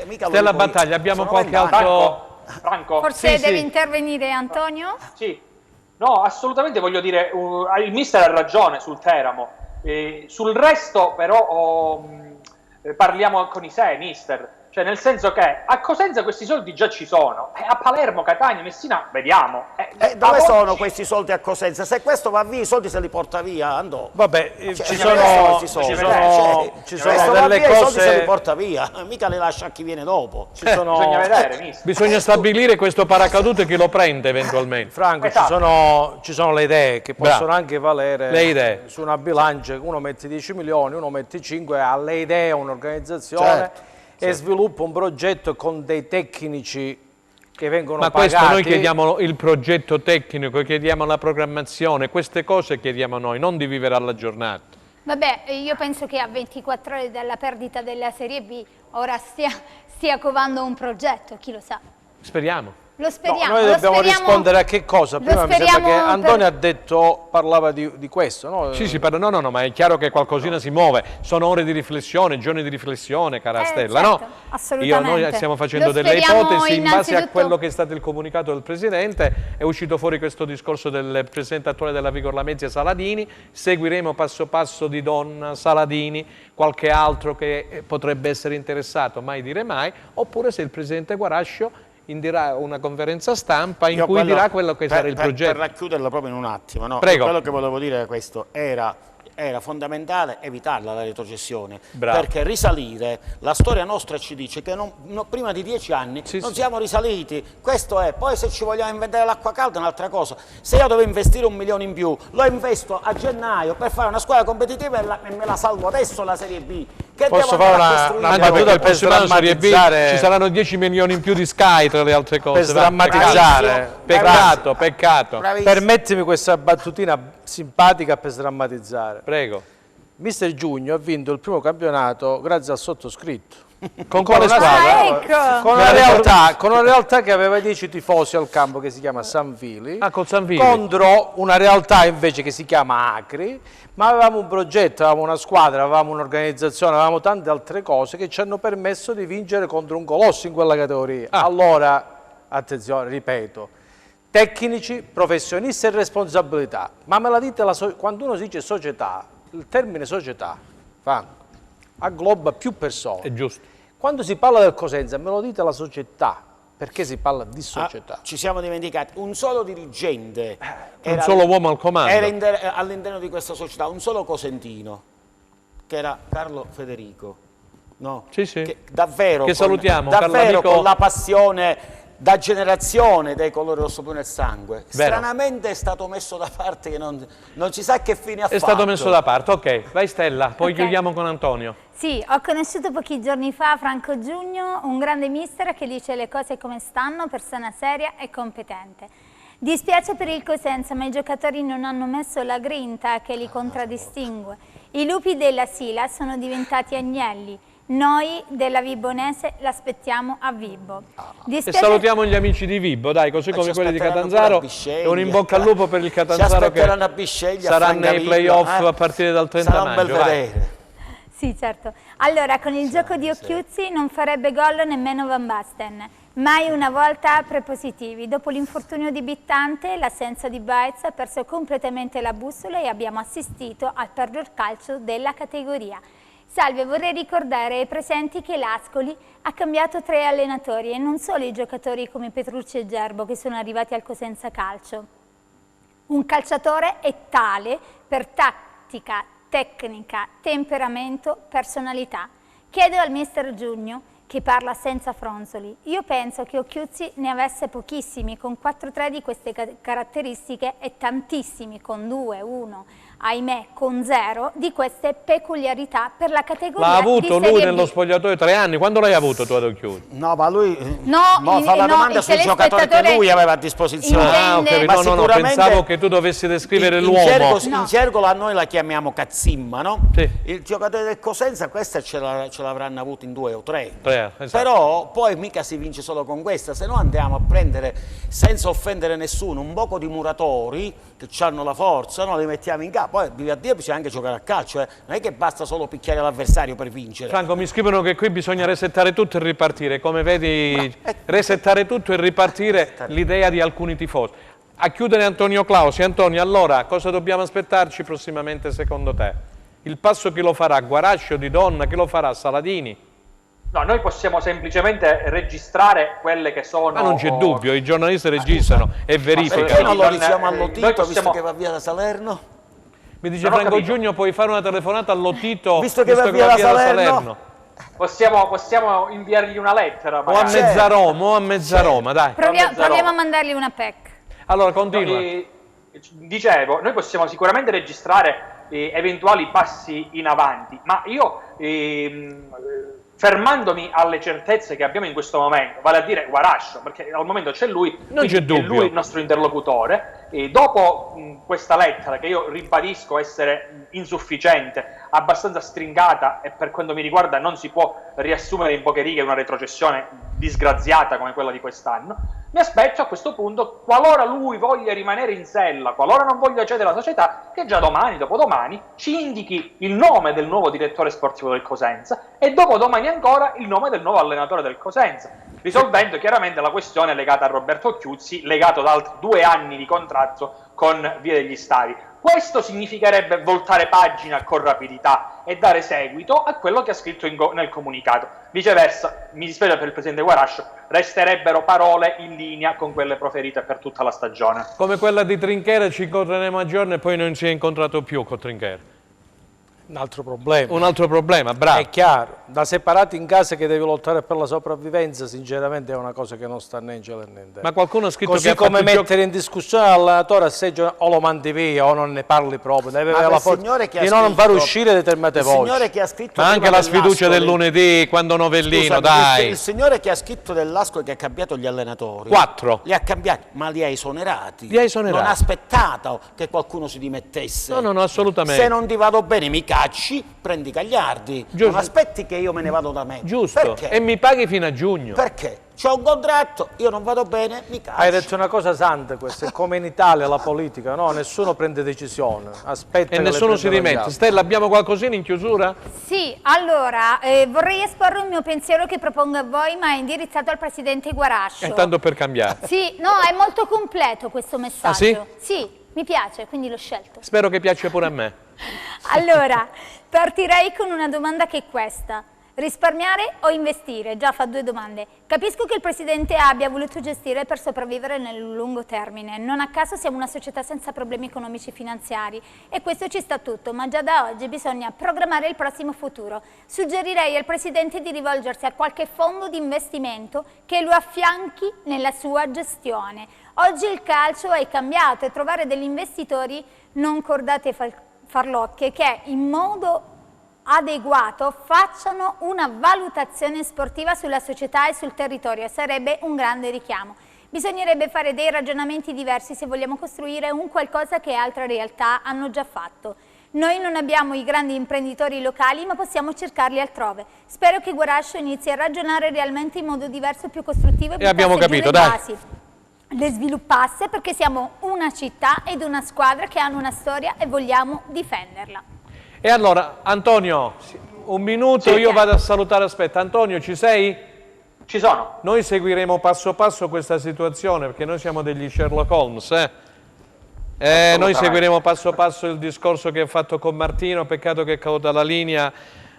Mica Stella Battaglia, abbiamo qualche altro... Franco? Forse deve intervenire Antonio? Sì. No, assolutamente voglio dire, il mister ha ragione sul Teramo, sul resto però parliamo con i sé, mister, cioè nel senso che a Cosenza questi soldi già ci sono, a Palermo, Catania, Messina, vediamo. Dove sono questi soldi a Cosenza? Se questo va via, i soldi se li porta via, andò. Vabbè, ci sono delle via, cose... I soldi se li porta via, mica li lascia a chi viene dopo. Bisogna vedere, mister. Bisogna stabilire questo paracadute chi lo prende eventualmente. Franco, ci sono le idee che possono anche valere le idee. Su una bilancia, uno mette 10 milioni, uno mette 5, ha le idee, un'organizzazione e sviluppa un progetto con dei tecnici che vengono pagati. Ma questo noi chiediamo il progetto tecnico, chiediamo la programmazione, queste cose chiediamo noi, non di vivere alla giornata. Vabbè, io penso che a 24 ore dalla perdita della Serie B ora stia covando un progetto, chi lo sa. Speriamo. Lo speriamo. No, noi dobbiamo rispondere a che cosa? Prima mi sembra che Antonio ha detto, parlava di questo, no? Sì, parla, no, ma è chiaro che qualcosina si muove. Sono ore di riflessione, giorni di riflessione, cara Stella, certo, no? Assolutamente. Noi stiamo facendo delle ipotesi in base a quello che è stato il comunicato del Presidente. È uscito fuori questo discorso del Presidente attuale della Vigor Lamezia, Saladini. Seguiremo passo passo di Donna, Saladini, qualche altro che potrebbe essere interessato, mai dire mai, oppure se il Presidente Guarascio indirà una conferenza stampa in cui dirà quello che sarà il progetto. Per racchiuderla proprio in un attimo, no? Prego. Quello che volevo dire è questo, era fondamentale evitarla la retrocessione, perché risalire, la storia nostra ci dice che prima di 10 anni non siamo risaliti, questo è, poi se ci vogliamo inventare l'acqua calda è un'altra cosa, se io devo investire 1 milione in più, lo investo a gennaio per fare una squadra competitiva e me la salvo adesso la Serie B. Che posso fare una battuta per sdrammatizzare? Ci saranno 10 milioni in più di Sky tra le altre cose. Per sdrammatizzare. Peccato. Permettimi questa battutina simpatica per sdrammatizzare. Prego. Mister Giugno ha vinto il primo campionato grazie al sottoscritto. Con quale squadra? Ecco. Con una realtà che aveva 10 tifosi al campo che si chiama San Vili, con San Vili. contro una realtà invece che si chiama Acri, ma avevamo un progetto, avevamo una squadra, avevamo un'organizzazione, avevamo tante altre cose che ci hanno permesso di vincere contro un colosso in quella categoria. Allora, attenzione, ripeto, tecnici, professionisti e responsabilità, ma me la dite quando uno si dice società, il termine società aggloba più persone. È giusto. Quando si parla del Cosenza, me lo dite la società, perché si parla di società. Ci siamo dimenticati, un solo dirigente, un solo uomo al comando. Era all'interno di questa società, un solo cosentino, che era Carlo Federico. No? Sì. Che davvero, che salutiamo, davvero con la passione da generazione dei colori rosso blu nel sangue. Vero. Stranamente è stato messo da parte, che non si sa che fine ha fatto. È stato messo da parte, ok. Vai Stella, poi chiudiamo con Antonio. Sì, ho conosciuto pochi giorni fa Franco Giugno, un grande mister che dice le cose come stanno, persona seria e competente. Dispiace per il Cosenza, ma i giocatori non hanno messo la grinta che li contraddistingue. I lupi della Sila sono diventati agnelli. Noi della Vibonese l'aspettiamo a Vibo. E salutiamo gli amici di Vibo, dai, così come quelli di Catanzaro. E un in bocca al lupo per il Catanzaro che sarà nei playoff a partire dal 30 maggio. Sì, certo. Allora, con il gioco di Occhiuzzi non farebbe gol nemmeno Van Basten. Mai una volta prepositivi. Dopo l'infortunio di Bittante, l'assenza di Baez ha perso completamente la bussola e abbiamo assistito al peggior calcio della categoria. Salve, vorrei ricordare ai presenti che l'Ascoli ha cambiato 3 allenatori e non solo i giocatori come Petrucci e Gerbo che sono arrivati al Cosenza Calcio. Un calciatore è tale per tattica, tecnica, temperamento, personalità. Chiedo al mister Giugno che parla senza fronzoli. Io penso che Occhiuzzi ne avesse pochissimi con 4-3 di queste caratteristiche e tantissimi con 2, 1, ahimè con 0 di queste peculiarità per la categoria L'ha avuto di Serie lui B. nello spogliatoio 3 anni, quando l'hai avuto tu ad Occhiuzzi? No, ma lui fa la domanda sui giocatori che lui aveva a disposizione. Ah, ho capito. No, pensavo che tu dovessi descrivere l'uomo. In gergo noi la chiamiamo cazzimma, no? Sì. Il giocatore del Cosenza questa ce l'avranno avuto in 2 o 3. Esatto. Però poi mica si vince solo con questa, se no andiamo a prendere, senza offendere nessuno, un poco di muratori che hanno la forza, no? Li mettiamo in campo. Poi vive a Dio, bisogna anche giocare a calcio, non è che basta solo picchiare l'avversario per vincere. Franco, mi scrivono che qui bisogna resettare tutto e ripartire, come vedi, resettare tutto e ripartire l'idea di alcuni tifosi. A chiudere Antonio Clausi. Antonio, allora, cosa dobbiamo aspettarci prossimamente secondo te? Il passo chi lo farà? Guarascio, Di Donna, chi lo farà? Saladini? No, noi possiamo semplicemente registrare quelle che sono... Ma non c'è dubbio, i giornalisti registrano e verificano. Perché non lo diciamo all'Otito, visto che va via da Salerno? Mi dice Franco Giugno, puoi fare una telefonata all'Otito visto che va via da Salerno? Possiamo inviargli una lettera. O a Mezzaroma, dai. Proviamo a mandargli una PEC. Allora, continua. Dicevo, noi possiamo sicuramente registrare eventuali passi in avanti, ma io... fermandomi alle certezze che abbiamo in questo momento, vale a dire Guarascio, perché al momento c'è lui, non c'è dubbio, è lui il nostro interlocutore, e dopo questa lettera, che io ribadisco essere insufficiente, abbastanza stringata, e per quanto mi riguarda non si può riassumere in poche righe una retrocessione disgraziata come quella di quest'anno, mi aspetto a questo punto, qualora lui voglia rimanere in sella, qualora non voglia cedere alla società, che già domani, dopodomani, ci indichi il nome del nuovo direttore sportivo del Cosenza e dopodomani ancora il nome del nuovo allenatore del Cosenza, risolvendo chiaramente la questione legata a Roberto Occhiuzzi, legato ad altri 2 anni di contratto con Via degli Stavi. Questo significherebbe voltare pagina con rapidità e dare seguito a quello che ha scritto nel comunicato. Viceversa, mi dispiace per il presidente Guarascio, resterebbero parole in linea con quelle proferite per tutta la stagione. Come quella di Trinchera, ci incontreremo a giorno e poi non si è incontrato più con Trinchera. Un altro problema. Un altro problema, bravo. È chiaro, da separati in casa che devi lottare per la sopravvivenza, sinceramente è una cosa che non sta né in cielo né in terra. Ma qualcuno ha scritto così che come mettere in discussione l'allenatore a seggio, o lo mandi via o non ne parli proprio, deve avere la forza di non far uscire determinate voci. Il signore che ha scritto ma anche la sfiducia del lunedì, quando Novellino, scusami, dai. Il signore che ha scritto dell'Ascoli che ha cambiato gli allenatori. 4. Li ha cambiati, ma li ha esonerati. Li ha esonerati. Non ha aspettato che qualcuno si dimettesse. No, assolutamente. Se non ti vado bene mi cacci, prendi Gagliardi. Giusto. Non aspetti che io me ne vado da me. Giusto. Perché? E mi paghi fino a giugno. Perché? C'ho un contratto, io non vado bene, mi cacci. Hai detto una cosa santa questa, è come in Italia la politica, no? Nessuno prende decisione, aspetta e che nessuno si rimette. Stella, abbiamo qualcosina in chiusura? Sì, allora, vorrei esporre un mio pensiero che propongo a voi, ma è indirizzato al presidente Guarascio. È tanto per cambiare. Sì, no, è molto completo questo messaggio. Ah, sì? Sì, mi piace, quindi l'ho scelto. Spero che piaccia pure a me. Allora, partirei con una domanda che è questa. Risparmiare o investire? Già fa 2 domande. Capisco che il Presidente abbia voluto gestire per sopravvivere nel lungo termine. Non a caso siamo una società senza problemi economici e finanziari e questo ci sta tutto, ma già da oggi bisogna programmare il prossimo futuro. Suggerirei al Presidente di rivolgersi a qualche fondo di investimento che lo affianchi nella sua gestione. Oggi il calcio è cambiato e trovare degli investitori non cordate farlocche che in modo adeguato facciano una valutazione sportiva sulla società e sul territorio, sarebbe un grande richiamo. Bisognerebbe fare dei ragionamenti diversi se vogliamo costruire un qualcosa che altre realtà hanno già fatto. Noi non abbiamo i grandi imprenditori locali, ma possiamo cercarli altrove. Spero che Guarascio inizi a ragionare realmente in modo diverso, più costruttivo e abbiamo capito, dai. Le sviluppasse, perché siamo una città ed una squadra che hanno una storia e vogliamo difenderla. E allora, Antonio, un minuto, sì, io vado a salutare, aspetta. Antonio, ci sei? Ci sono. Noi seguiremo passo passo questa situazione, perché noi siamo degli Sherlock Holmes, Noi seguiremo passo passo il discorso che ha fatto con Martino, peccato che è caduta la linea,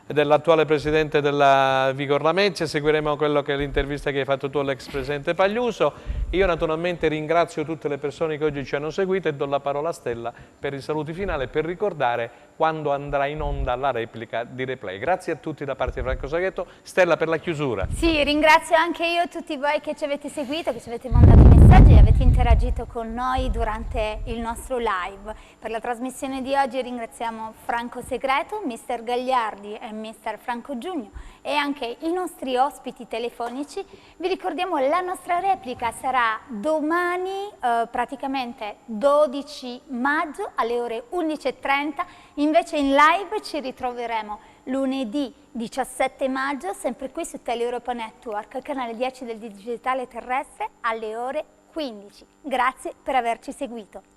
dell'attuale presidente della Vigor Lamezia, seguiremo quello che è l'intervista che hai fatto tu all'ex presidente Pagliuso. Io naturalmente ringrazio tutte le persone che oggi ci hanno seguito e do la parola a Stella per i saluti finali, per ricordare quando andrà in onda la replica di Replay. Grazie a tutti da parte di Franco Saghetto. Stella, per la chiusura. Sì, ringrazio anche io tutti voi che ci avete seguito, che ci avete mandato i messaggi e avete interagito con noi durante il nostro live. Per la trasmissione di oggi ringraziamo Franco Segreto, Mister Gagliardi e Mister Franco Giugno e anche i nostri ospiti telefonici. Vi ricordiamo la nostra replica sarà domani, praticamente 12 maggio alle ore 11:30, invece in live ci ritroveremo lunedì 17 maggio, sempre qui su Teleeuropa Network, canale 10 del digitale terrestre alle ore 15. Grazie per averci seguito.